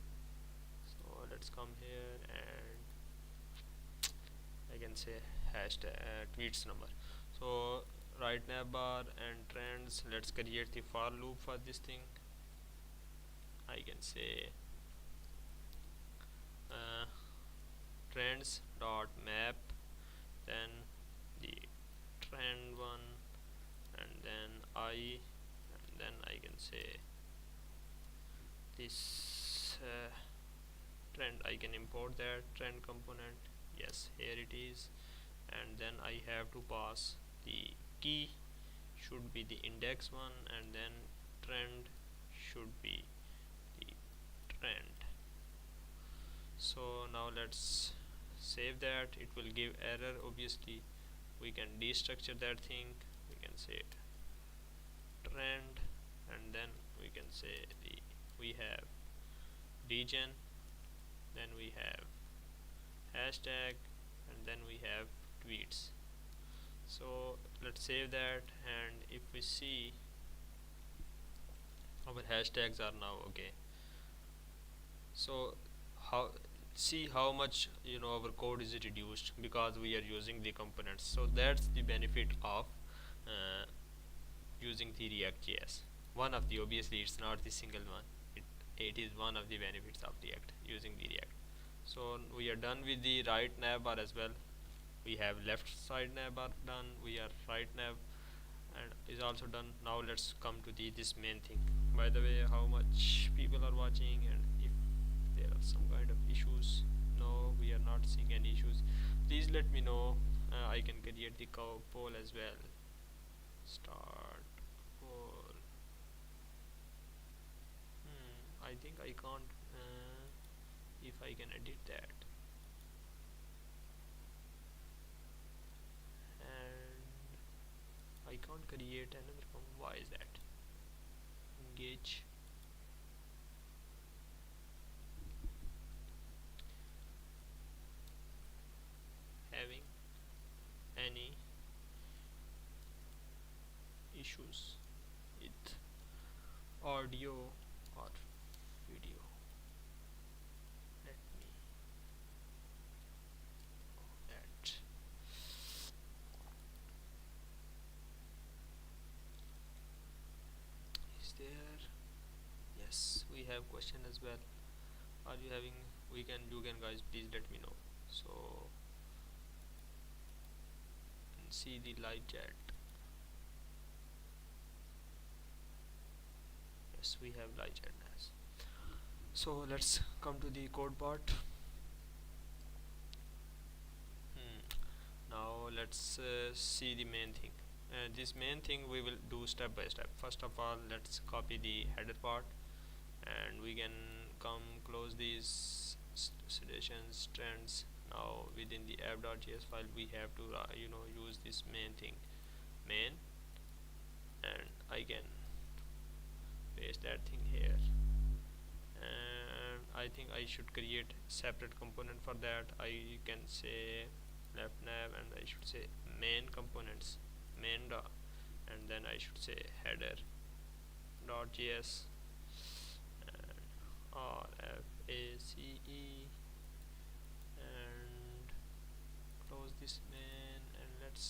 So let's come here, and I can say hashtag tweets number. So right navbar and trends, let's create the for loop for this thing. I can say trends dot map, then the trend one, and then and then I can say this trend. I can import that trend component. Yes, here it is. And then I have to pass the key should be the index one, and then trend should be the trend. So now let's save that. It will give error, obviously. We can destructure that thing. We can say trend, and then we can say we have region, then we have hashtag, and then we have tweets. So let's save that, and if we see, our hashtags are now okay. So see how much our code is reduced because we are using the components. So that's the benefit of uh, using the ReactJS. One of the, obviously it's not the single one, it is one of the benefits of React, using the React. So we are done with the right navbar as well. We have left side navbar done, we are right nav and is also done. Now let's come to this main thing. By the way, how much people are watching, and if there are some kind of issues. No, we are not seeing any issues. Please let me know. I can create the poll as well. Start poll. I think I can't if I can edit that, and I can't create another form. Why is that? Engage. Having any issues with audio or video? Let me know that. Is there? Yes, we have question as well. Are you having? You can guys, please let me know. So see the live chat. Yes, we have live chat as. So let's come to the code part. Now let's see the main thing. This main thing we will do step by step. First of all, let's copy the header part, and we can come close these suggestions trends. Now within the app.js file we have to use this main thing, main, and I can paste that thing here. And I think I should create separate component for that. I can say left nav, and I should say main components, main and then I should say header dot js and RFACE, and close this main, and let's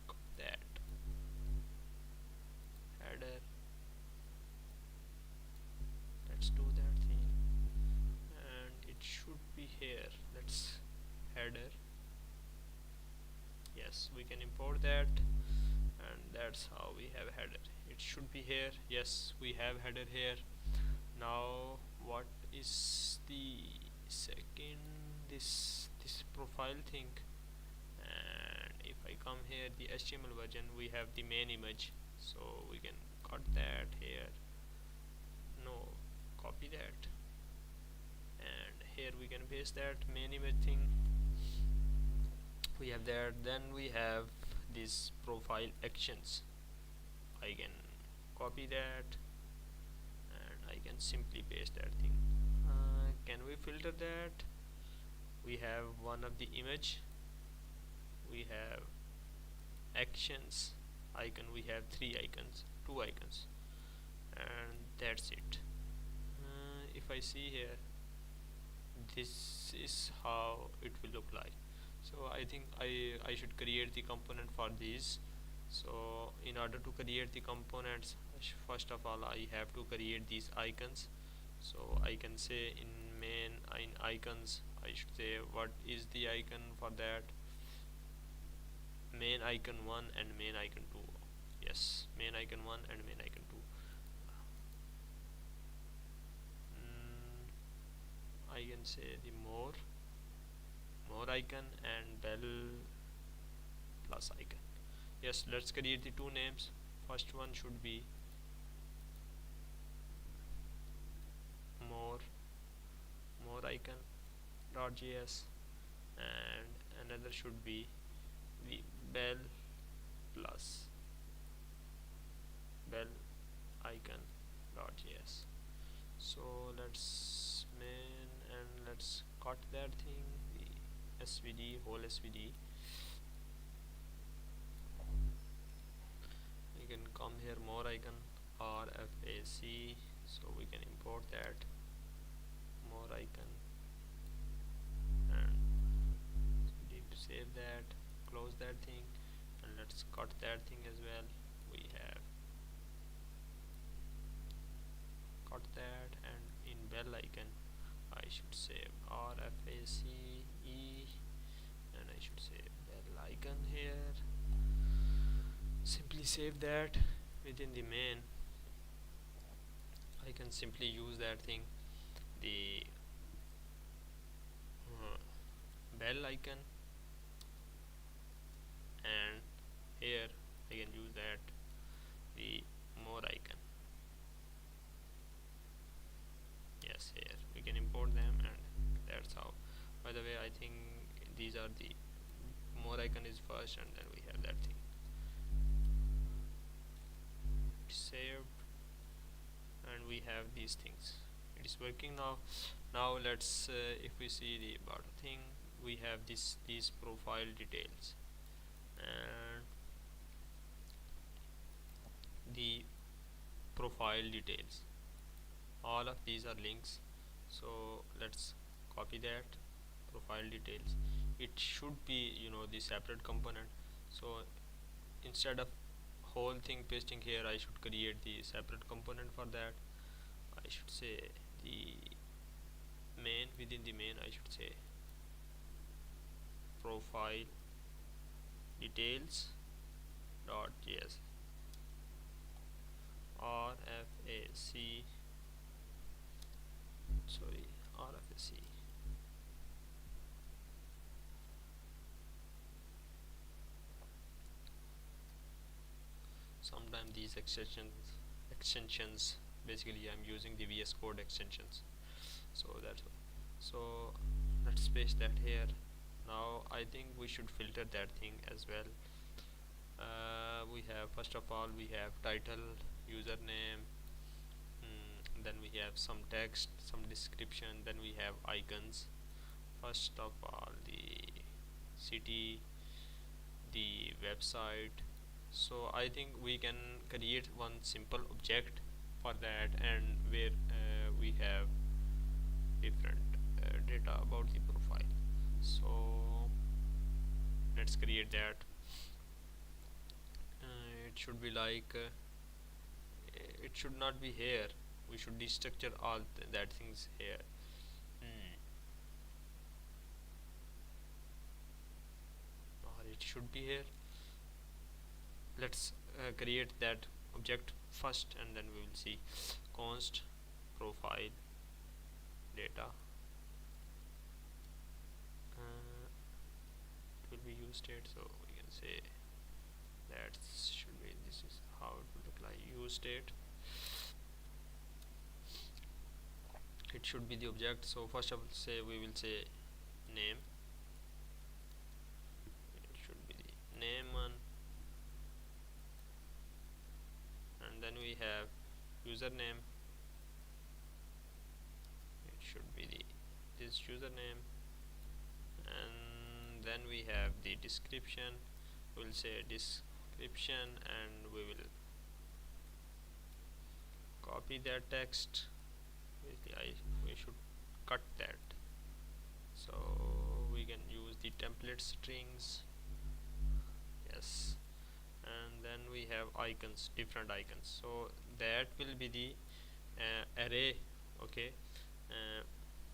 copy that header. Let's do that thing, and it should be here. Let's header. Yes, we can import that, and that's how we have header. It should be here. Yes, we have header here. Now what is the second, this profile thing? And if I come here, the HTML version, we have the main image, so we can cut that here. No, copy that, and here we can paste that main image thing. We have there. Then we have this profile actions. I can copy that, and I can simply paste that thing. Can we filter that? We have one of the image, we have actions icon, we have two icons, and that's it. If I see here, this is how it will look like. So I think I should create the component for these. So in order to create the components, first of all I have to create these icons. So I can say in main, in icons, I should say what is the icon for that. Main icon 1 and main icon 2. Yes, main icon 1 and main icon 2. I can say the more icon and bell plus icon. Yes, let's create the two names. First one should be more icon dot js, and another should be the bell plus bell icon dot js. So let's main, and let's cut that thing, the svd, whole svd. We can come here, more icon RFAC, so we can import that more icon, and we need to save that, close that thing, and let's cut that thing as well. We have cut that, and in bell icon I should say RFACE, and I should say bell icon here. Simply save that within the main. I can simply use that thing, the bell icon, and here I can use that the more icon. Yes, here we can import them, and that's how. By the way, I think these are the more icon is first, and then we have that thing. Saved, and we have these things. It is working now. Now let's if we see the about thing, we have these profile details and the profile details. All of these are links. So let's copy that profile details. It should be, the separate component. So instead of whole thing pasting here, I should create the separate component for that. I should say the main, within the main I should say profile details dot js RFAC, sorry, RFAC. Sometimes these extensions basically I'm using the VS Code extensions, so that's why. So let's paste that here. Now I think we should filter that thing as well. We have, first of all, we have title, username, then we have some text, some description, then we have icons. First of all, the city, the website, So I think we can create one simple object for that, and where we have different data about the profile. So let's create that. It should be like it should not be here. We should destructure all that things here. Hmm. Or it should be here. Let's create that object first, and then we will see const profile data. It will be use state, so we can say that should be, this is how it will look like. Use state, it should be the object. So first I will say, we will say name, it should be the name one, and then we have username, it should be the this username, and then we have the description, we'll say description, and we will copy that text. We should cut that, so we can use the template strings. Yes, and then we have icons, different icons, so that will be the array. Okay, uh,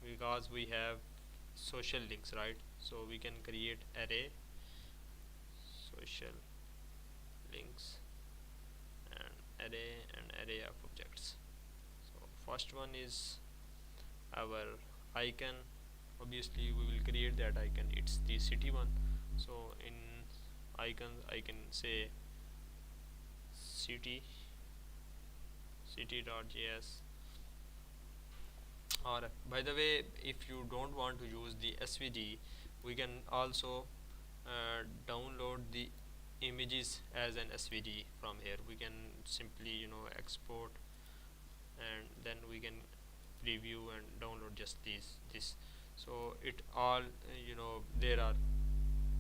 because we have social links, right? So we can create array social links and array of objects. So first one is our icon. Obviously we will create that icon, it's the city one. So in icon I can say city city.js. Or by the way, if you don't want to use the svg, we can also download the images as an svg from here. We can simply export, and then we can preview and download just this. So it all there are,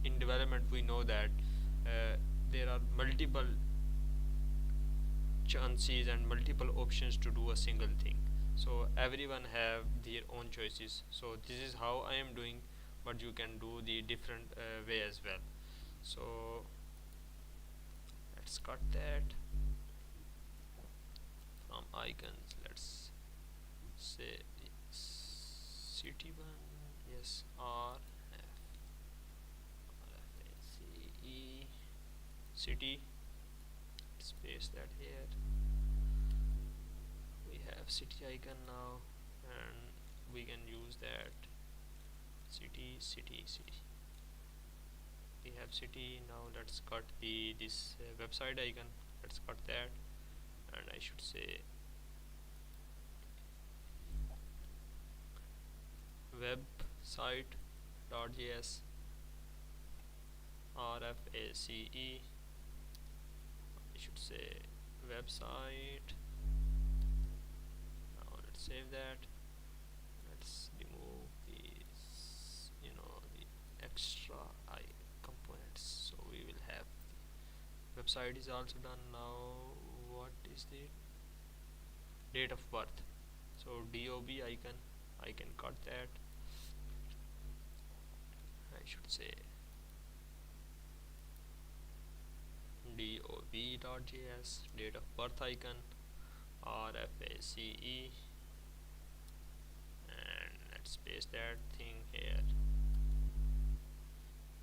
in development we know that there are multiple chances and multiple options to do a single thing. So everyone have their own choices. So this is how I am doing, but you can do the different way as well. So let's cut that from icons. Let's say the city one. Yes, RFACE city. Let's paste that here. We have city icon now, and we can use that city. We have city now. Let's cut this website icon. Let's cut that, and I should say website.js RFACE. I should say website. Now let's save that. Let's remove these the extra components. So we will have the website is also done. Now what is the date of birth? So dob icon, I can cut that. I should say dob.js date of birth icon RFACE, and let's paste that thing here,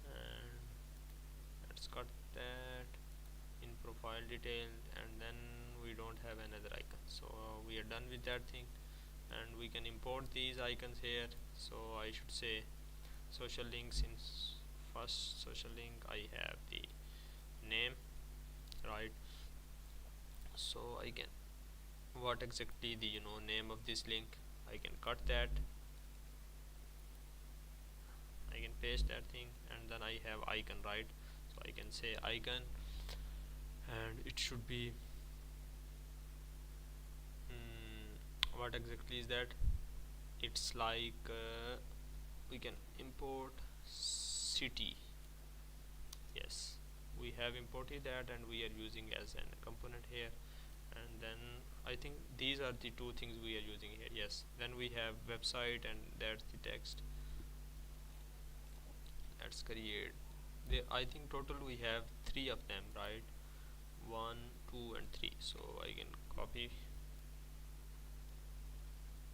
and let's cut that in profile detail, and then we don't have another icon. So we are done with that thing, and we can import these icons here. So I should say social links. In first social link I have the name, right? So I can, what exactly the name of this link, I can cut that, I can paste that thing, and then I have icon, right? So I can say icon, and it should be what exactly is that? It's like we can import city. Yes, we have imported that and we are using as an component here. And then I think these are the two things we are using here. Yes, then we have website and that's the text. Let's create I think total we have three of them, right? One, two and three. So I can copy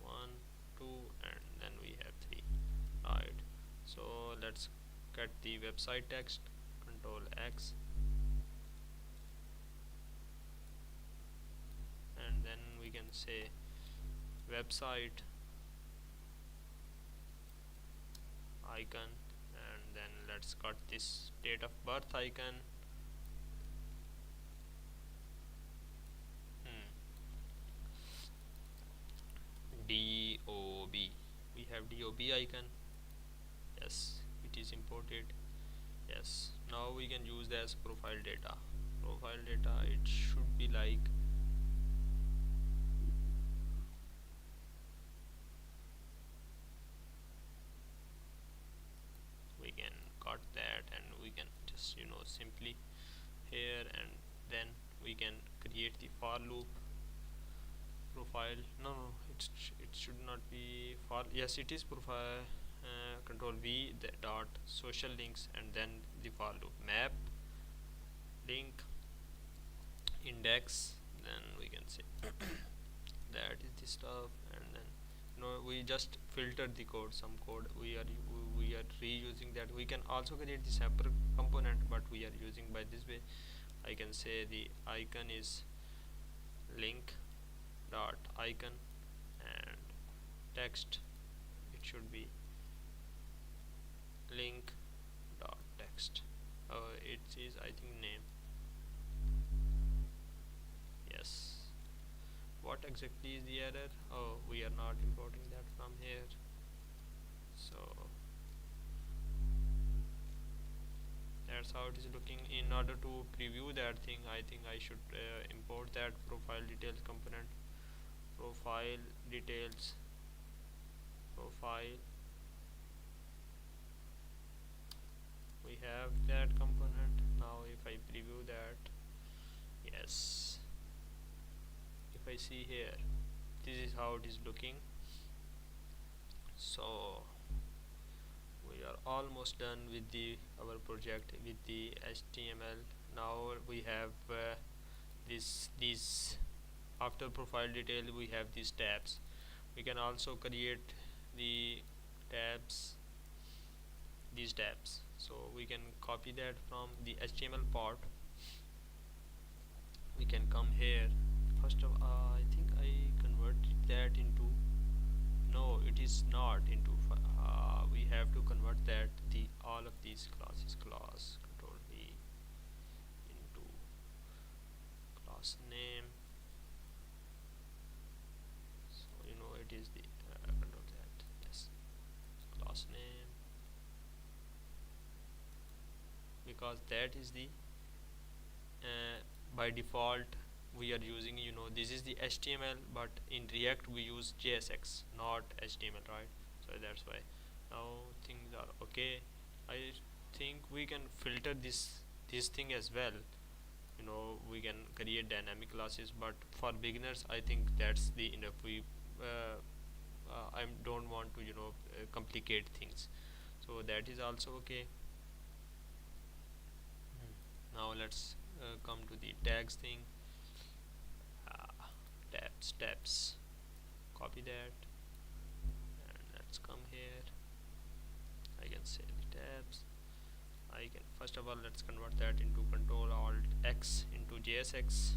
one, two, and then we have three, right? So let's get the website text, control X, and then we can say website icon, and then let's cut this date of birth icon. DOB, we have DOB icon. Yes, it is imported. Yes, now we can use this profile data. Profile data, it should be like we can cut that and we can just simply here, and then we can create the for loop profile. No, it should not be for. Yes, it is profile. Control V the dot social links, and then the for loop map link index. Then we can say that is the stuff, and then we just filter the code. Some code we are reusing that. We can also create the separate component, but we are using by this way. I can say the icon is link dot icon, and text, it should be link dot text. It is, I think, name. Yes, what exactly is the error? Oh, we are not importing that from here. So that's how it is looking. In order to preview that thing, I think I should import that profile details component. Profile details, profile, we have that component. Now if I preview that, yes, if I see here, this is how it is looking. So we are almost done with the our project with the HTML. Now we have these after profile detail we have these tabs. We can also create the tabs, these tabs. So we can copy that from the HTML part. We can come here. First of I think I converted that into, no, it is not into we have to convert that the all of these classes, class, control V, into class name. So it is the control that, yes, class name, because that is the by default we are using, this is the HTML, but in React we use JSX, not HTML, right? So that's why now things are okay. I think we can filter this thing as well. We can create dynamic classes, but for beginners I think that's the enough. We I don't want to complicate things, so that is also okay. Now let's come to the tags thing. Tabs, copy that, and let's come here. I can say the tabs. I can, first of all, let's convert that into Control Alt X into JSX.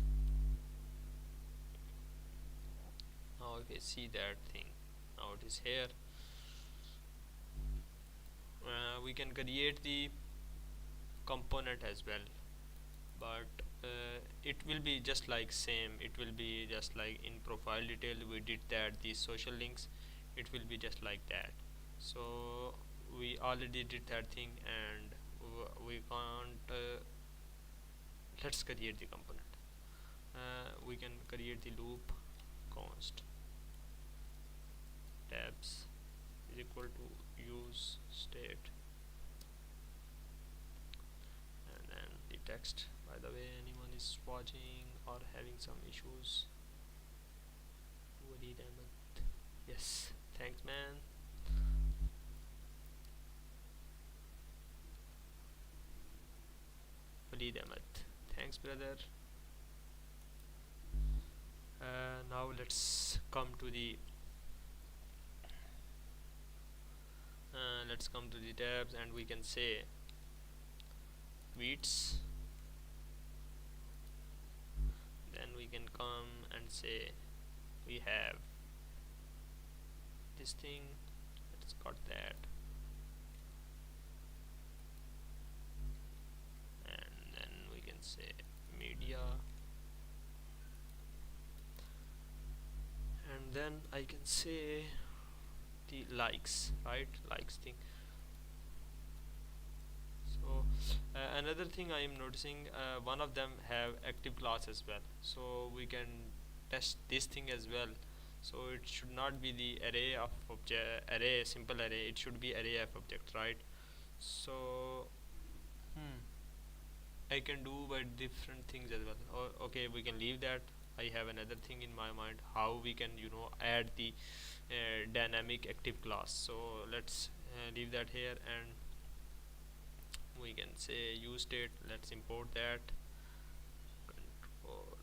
Now if I see that thing, now it is here. We can create the component as well, but it will be just like same. It will be just like in profile detail we did that, these social links, it will be just like that. So we already did that thing, and we can't let's create the component. We can create the loop const tabs is equal to use state, and then the text. By the way, anyone is watching or having some issues? Walid Ahmed. Yes, thanks man. Walid Ahmed, thanks brother. Now let's come to the tabs, and we can say tweets. Then we can come and say we have this thing. Let's cut that, and then we can say media, and then I can say the likes, right? Likes thing. So another thing I am noticing, one of them have active class as well, so we can test this thing as well. So it should not be the array of array, simple array, it should be array of objects, right? So I can do by different things as well. Okay, we can leave that. I have another thing in my mind, how we can add the dynamic active class. So let's leave that here, and we can say use state. Let's import that. Control.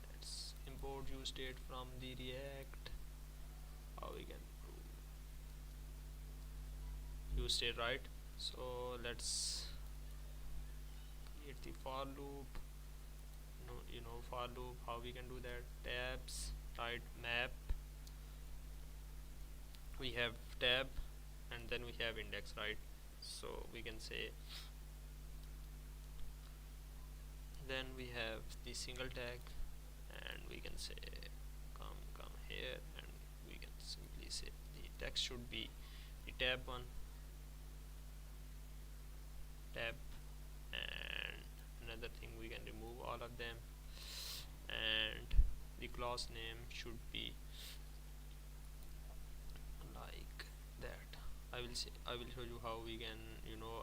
Let's import use state from the React. How we can do use state, right? So let's create the for loop. For loop, how we can do that? Tabs, right? Map, we have tab, and then we have index, right? So we can say, then we have the single tag, and we can say come here, and we can simply say the text should be the tab one, tab, and another thing, we can remove all of them, and the class name should be like that. I will show you how we can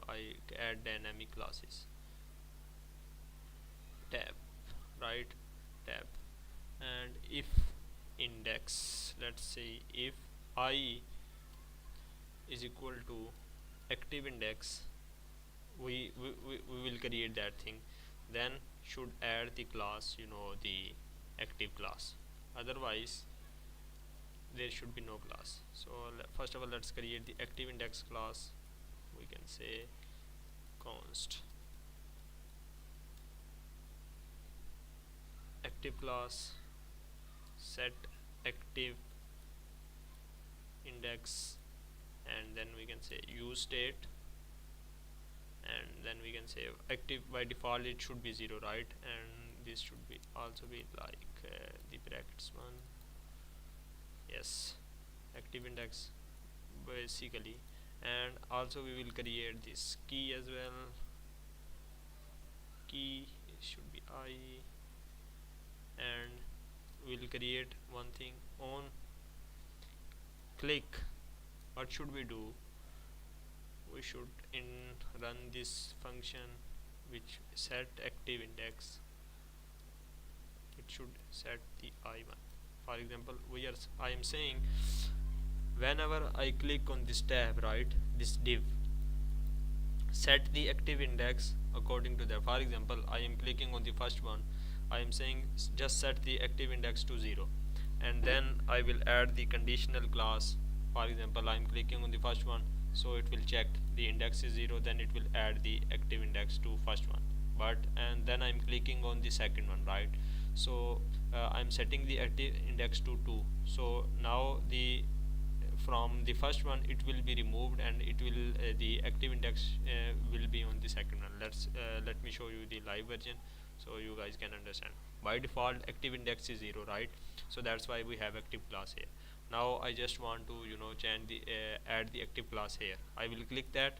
I add dynamic classes. Tab, right? Tab, and if index, let's say if I is equal to active index, we will create that thing, then should add the class, the active class, otherwise there should be no class. So first of all, let's create the active index class. We can say const active class set active index, and then we can say use state, and then we can say active. By default it should be 0, right? And this should be also be like the brackets one. Yes, active index basically. And also we will create this key as well. Key should be I, and we will create one thing on click. What should we do? We should run this function which set active index. It should set the I1. For example, I am saying whenever I click on this tab, right, this div, set the active index according to that. For example, I am clicking on the first one, I am saying just set the active index to 0, and then I will add the conditional class. For example, I am clicking on the first one, so it will check the index is 0, then it will add the active index to first one. And then I'm clicking on the second one, right? So I'm setting the active index to 2. So now from the first one it will be removed, and it will the active index will be on the second one. Let me show you the live version so you guys can understand. By default active index is 0, right? So that's why we have active class here. Now I just want to change the add the active class here. I will click that.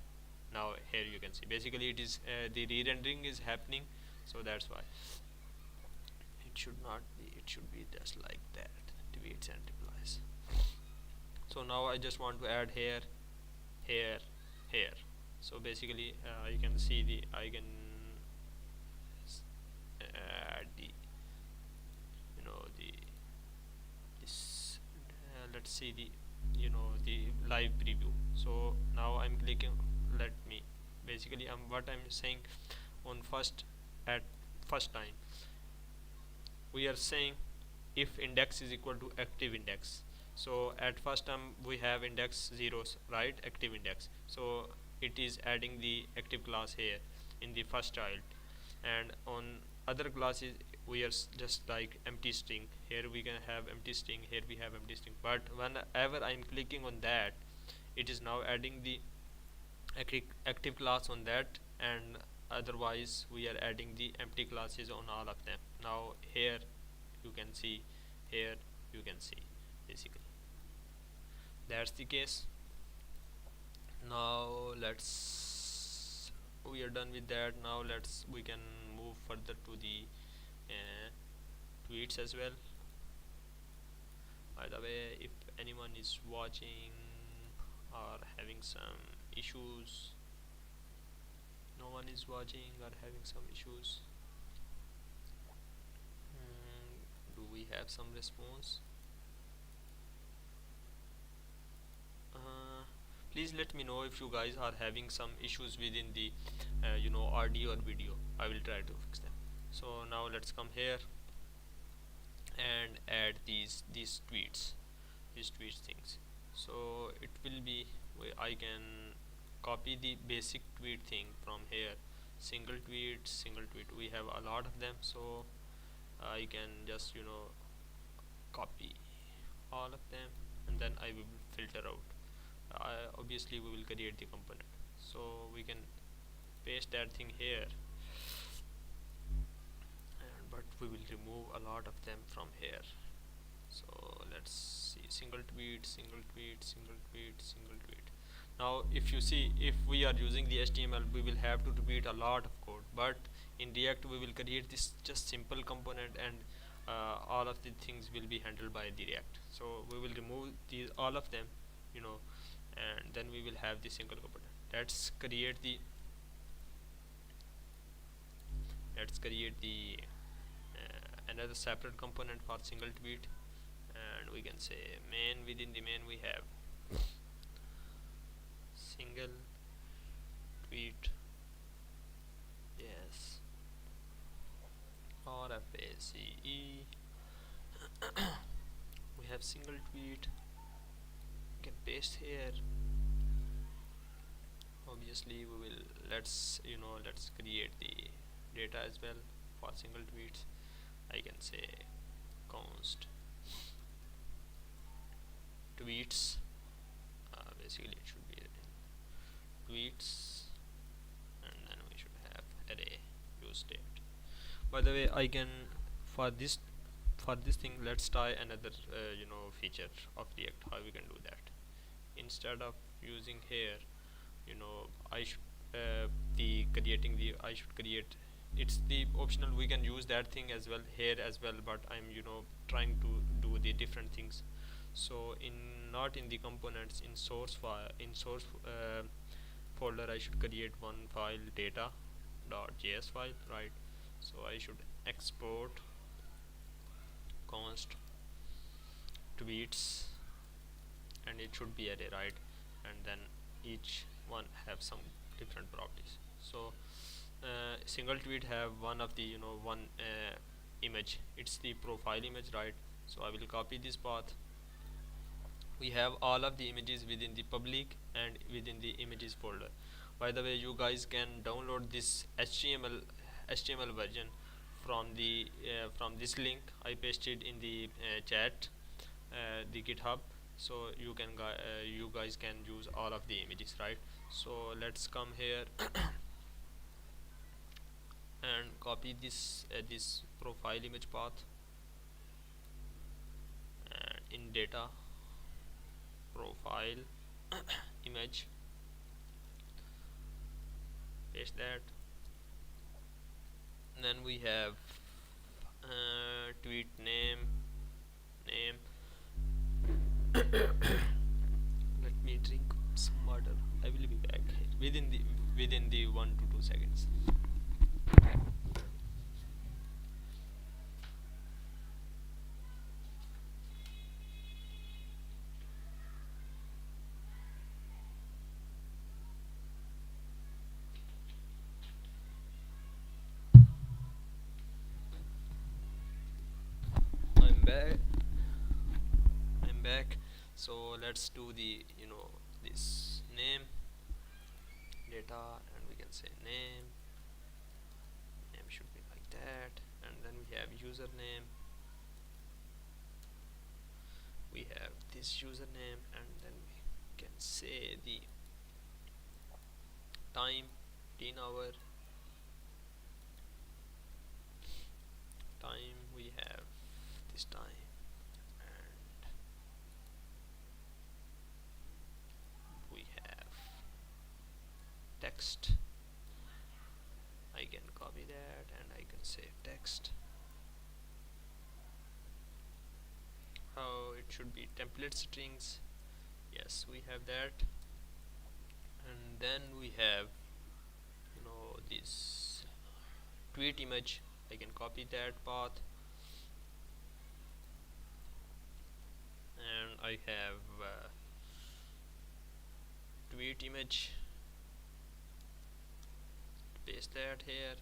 Now here you can see basically it is the re-rendering is happening, so that's why it should not be, it should be just like that, tweets and replies. So now I just want to add here, here, here. So basically you can see the I can add the the this let's see the the live preview. So now I'm clicking, let me basically what I'm saying on first, at first time we are saying if index is equal to active index. So at first time we have index zeros, right, active index. So it is adding the active class here in the first child, and on other classes we are just like empty string. Here we can have empty string, here we have empty string, but whenever I'm clicking on that, it is now adding the active class on that, and otherwise we are adding the empty classes on all of them. Now here you can see, here you can see, basically that's the case. Now let's, we are done with that. Now we can move further to the uh, tweets as well. By the way, if anyone is watching or having some issues, no one is watching or having some issues, do we have some response? Please let me know if you guys are having some issues within the audio or video. I will try to fix them. So now let's come here and add these tweets things. So it will be, I can copy the basic tweet thing from here, single tweet, we have a lot of them. So I can just copy all of them, and then I will filter out. Obviously we will create the component, so we can paste that thing here, and but we will remove a lot of them from here. So let's see, single tweet, now if you see, if we are using the HTML, we will have to repeat a lot of code, but in React we will create this just simple component, and all of the things will be handled by the React. So we will remove these all of them, and then we will have the single component. Let's create the another separate component for single tweet, and we can say main. Within the main we have single tweet, yes, or FACE. We have single tweet, we can paste here. Obviously we will, let's create the data as well for single tweets. I can say const tweets, basically it should be tweets, and then we should have array use state. By the way, I can, for this thing, let's try another feature of React, how we can do that. Instead of using here, I should I should create, it's the optional, we can use that thing as well here as well, but I'm trying to do the different things. So not in the components, in source file, in source folder, I should create one file, data.js file, right? So I should export const tweets, and it should be array, right? And then each one have some different properties. So single tweet have one of the one image, it's the profile image, right? So I will copy this path. We have all of the images within the public and within the images folder. By the way, you guys can download this HTML version from the from this link I pasted in the chat, the GitHub. So you guys can use all of the images, right? So let's come here and copy this profile image path, and in data profile image, paste that. And then we have tweet name. Let me drink some water. I will be back within the 1 to 2 seconds. I'm back. I'm back. So let's do the this name data, and we can say name should be like that, and then we have username, we have this username, and then we can say the time, 10 hour time, we have this time, and we have text. I can copy that and I can save text. How it should be template strings, yes, we have that. And then we have this tweet image. I can copy that path, and I have tweet image, paste that here.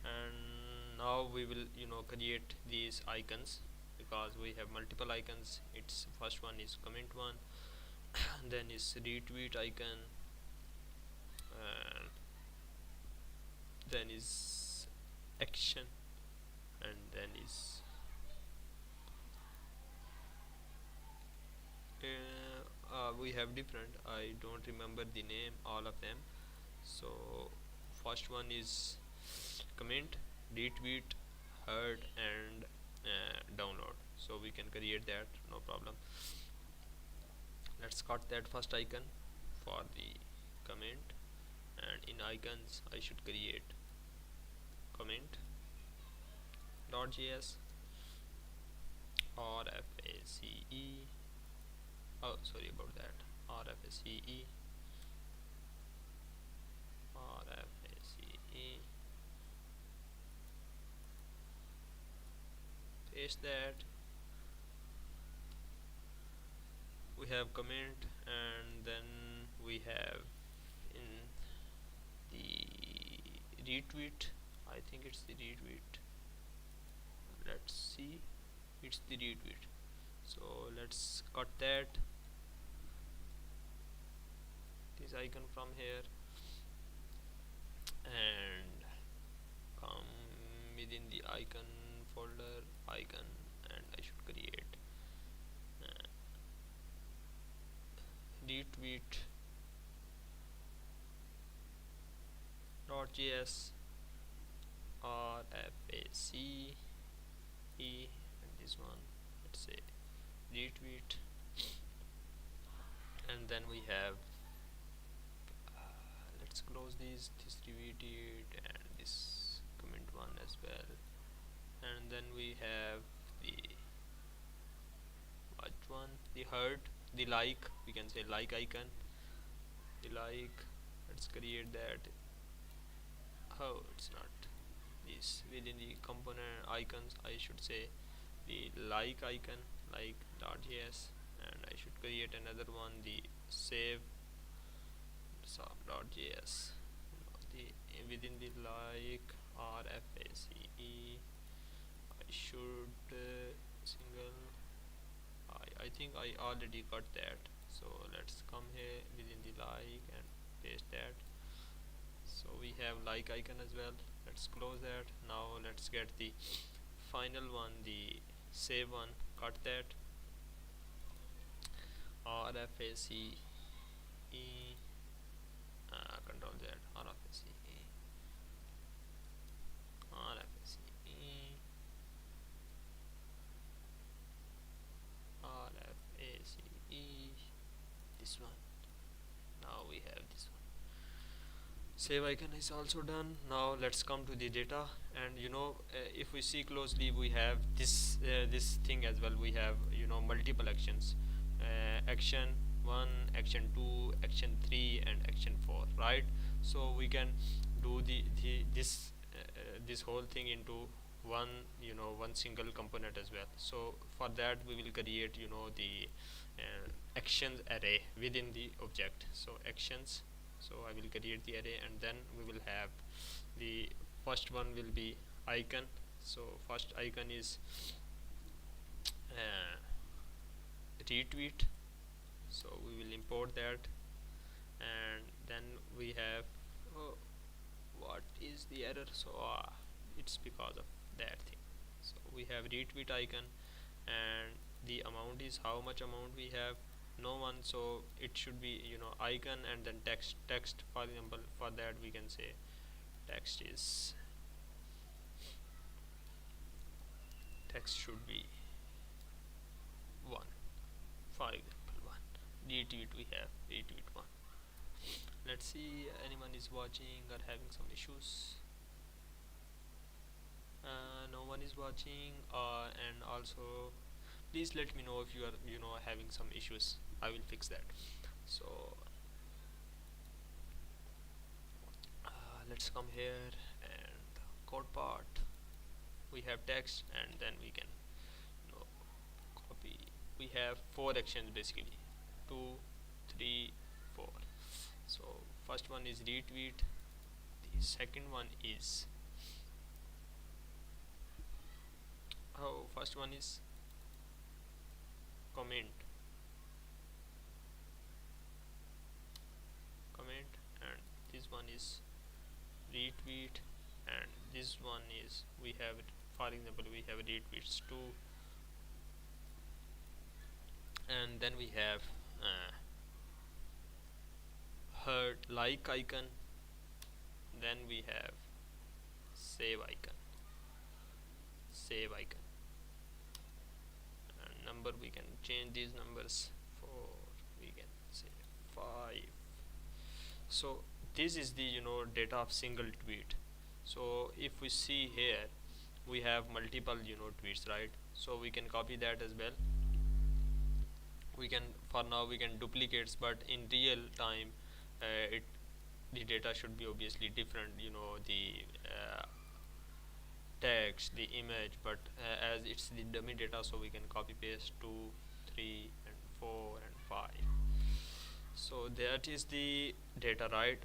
And now we will create these icons, because we have multiple icons. Its first one is comment one, then is retweet icon, and then is action, and then is we have different, I don't remember the name all of them. So first one is comment, retweet, heard, and download. So we can create that, no problem. Let's cut that first icon for the comment, and in icons I should create comment.js, rface, oh sorry about that, rface, paste that. We have comment, and then we have in the retweet, I think it's the retweet, let's see, it's the retweet. So let's cut that, this icon from here, and come within the icon folder, icon, and I should create retweet .js, rface, and this one, let's say retweet. And then we have let's close this retweet, and this comment one as well. And then we have the what one, the heart, the like, we can say like icon, the like, let's create that. Oh, it's not this, within the component icons I should say the like icon, like.js, and I should create another one, the save sub.js, the within the like rface, I should single, I think I already got that. So let's come here within the like and paste that. So we have like icon as well. Let's close that. Now let's get the final one, the save one, cut that, rface, control Z, rface, rface, rface, this one. Now we have this one. Save icon is also done. Now let's come to the data, and if we see closely, we have this thing as well. We have multiple actions, action 1, action 2, action 3, and action 4, right? So we can do the this whole thing into one, one single component as well. So for that we will create, the actions array within the object. So actions, so I will create the array, and then we will have the first one will be icon. So first icon is uh, retweet, so we will import that. And then we have, oh, what is the error? So it's because of that thing. So we have retweet icon, and the amount is how much amount we have, no one. So it should be, icon and then text. For example, for that we can say text should be 1, for example 1. Retweet, we have retweet 1. Let's see, anyone is watching or having some issues. No one is watching, and also please let me know if you are, having some issues. I will fix that. So let's come here, and the code part, we have text, and then we can, copy. We have 4 actions basically, 2, 3, 4. So first one is retweet, the second one is, first one is comment, and this one is retweet, and this one is, we have it, for example we have retweets 2, and then we have heart like icon, then we have save icon, and number, we can change these numbers for, we can say 5. So this is the, data of single tweet. So if we see here, we have multiple, tweets, right? So we can copy that as well. We can, for now we can duplicates, but in real time it the data should be obviously different, the text, the image, but as it's the dummy data, so we can copy paste 2, 3, and 4, and 5. So that is the data, right?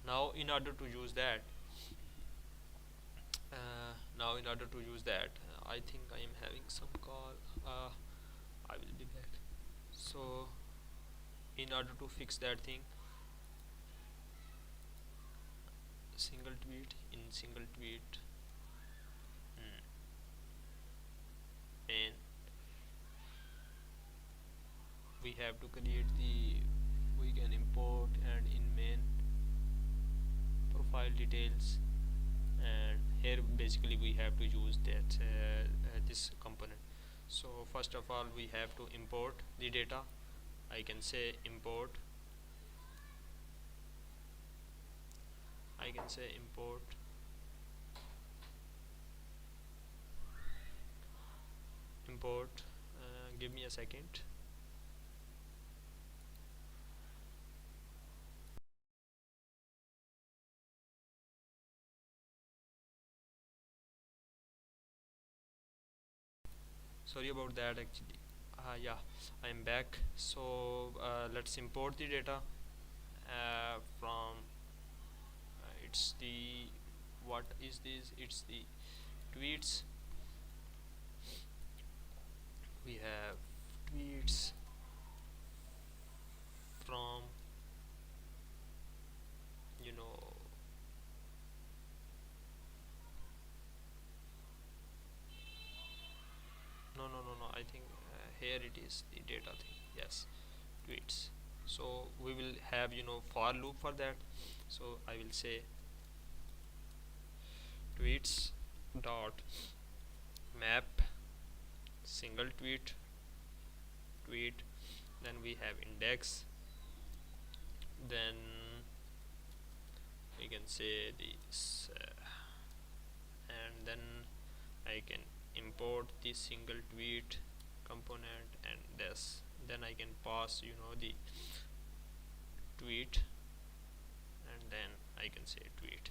Now in order to use that, I think I am having some call. I will be back. So in order to fix that thing, single tweet, in single tweet, and we have to create the, we can import, and in main profile details, and here basically we have to use that this component. So first of all we have to import the data. I can say import, import, give me a second. Sorry about that, actually. Yeah, I'm back. So let's import the data from it's the, what is this, it's the tweets. We have tweets from, you know no, I think here it is the data thing, yes, tweets. So we will have, for loop for that. So I will say tweets dot map single tweet, then we have index, then we can say this, and then I can import the single tweet component, and this then I can pass the tweet, and then I can say tweet.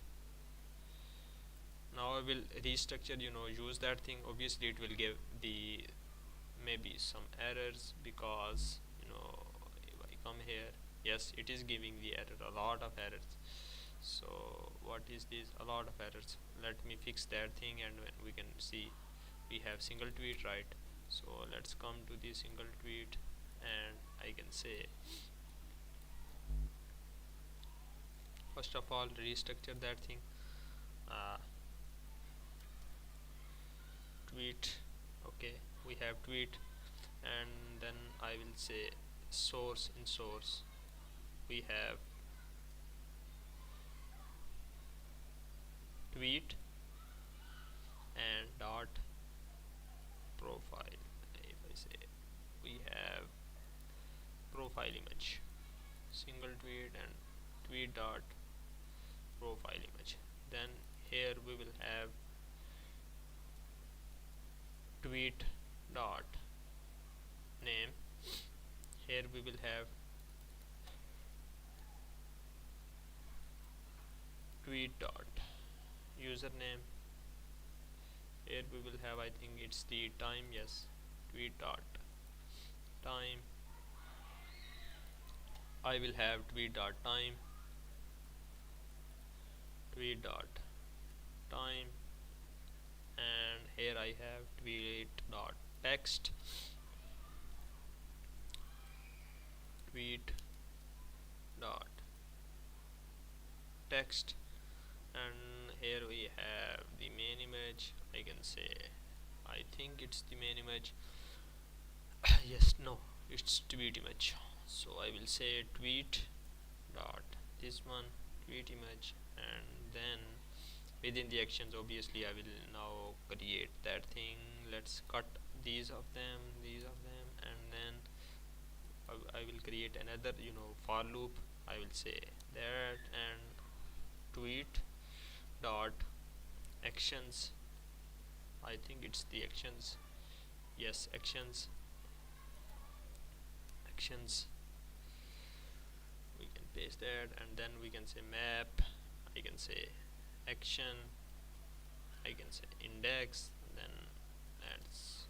Now I will restructure, use that thing. Obviously it will give the maybe some errors, because if I come here, yes, it is giving the error, a lot of errors. So what is this? A lot of errors. Let me fix that thing, and when we can see we have single tweet, right? So let's come to the single tweet, and I can say, first of all, restructure that thing. uh, Tweet. Okay, we have tweet, and then I will say source. In source we have tweet and dot profile. If I say we have profile image, single tweet and tweet dot profile image. Then here we will have tweet dot name. Here we will have tweet dot username. Here we will have, I think it's the time, yes, tweet dot time. I will have tweet dot time, tweet dot time, and here I have tweet dot text, tweet dot text, and here we have the main image. I can say, I think it's the main image. Yes, no, it's tweet image. So I will say tweet dot this one, tweet image, and then within the actions, obviously I will now create that thing. Let's cut these of them, and then I will create another for loop. I will say that, and tweet dot actions. I think it's the actions, yes, actions. We can paste that, and then we can say map. I can say action. I can say index. Then let's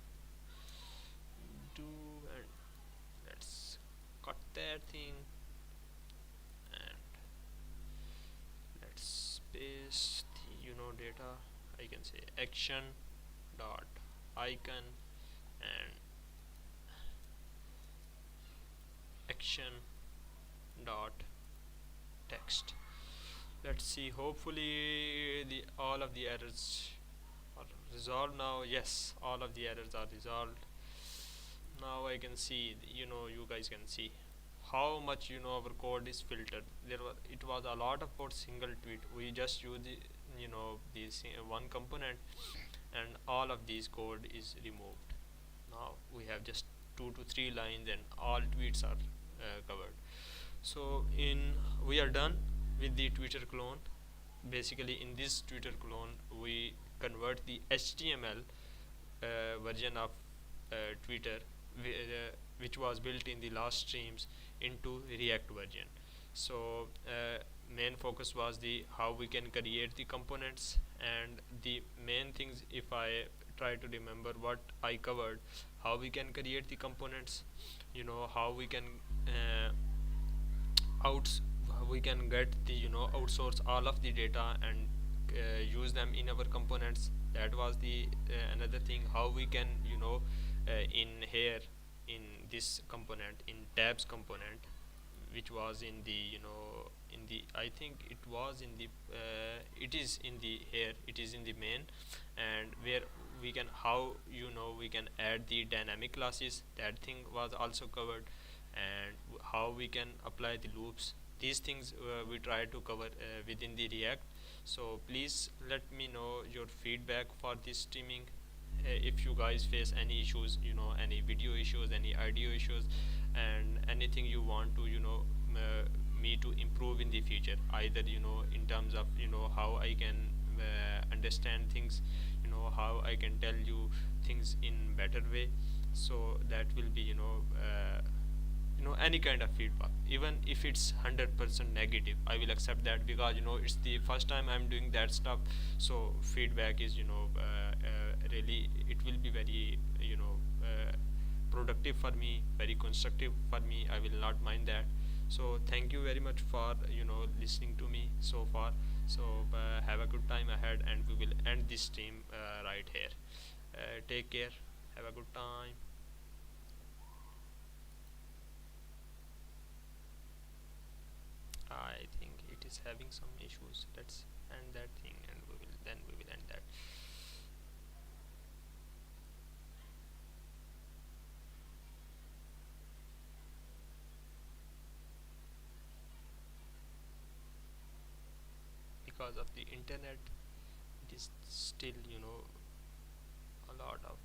do, and let's cut that thing, and let's paste the data. I can say action dot icon, and action dot text. Let's see, hopefully the all of the errors are resolved now. Yes, all of the errors are resolved. Now I can see, you guys can see how much our code is filtered. It was a lot of for single tweet. We just use the this one component, and all of these code is removed. Now we have just 2 to 3 lines, and all tweets are covered. So we are done with the Twitter clone. Basically, in this Twitter clone, we convert the HTML version of Twitter, which was built in the last streams, into React version. So main focus was the how we can create the components, and the main things, if I try to remember what I covered, how we can create the components, how we can outs we can get the outsource all of the data, and use them in our components. That was the another thing, how we can in here, in this component, in tabs component, which was in the in the, I think it was in the it is in the here, it is in the main, and where we can, how we can add the dynamic classes. That thing was also covered, and how we can apply the loops. These things we try to cover within the React. So please let me know your feedback for this streaming. If you guys face any issues, any video issues, any audio issues, and anything you want to me to improve in the future, either in terms of how I can understand things, how I can tell you things in better way, So that will be, any kind of feedback, even if it's 100% negative, I will accept that, because it's the first time I'm doing that stuff. So feedback is, really, it will be very, productive for me, very constructive for me. I will not mind that. So thank you very much for, listening to me so far. So have a good time ahead, and we will end this stream right here. Take care, have a good time. I think it is having some issues. Let's end that thing, and we will end that. Because of the internet, it is still, a lot of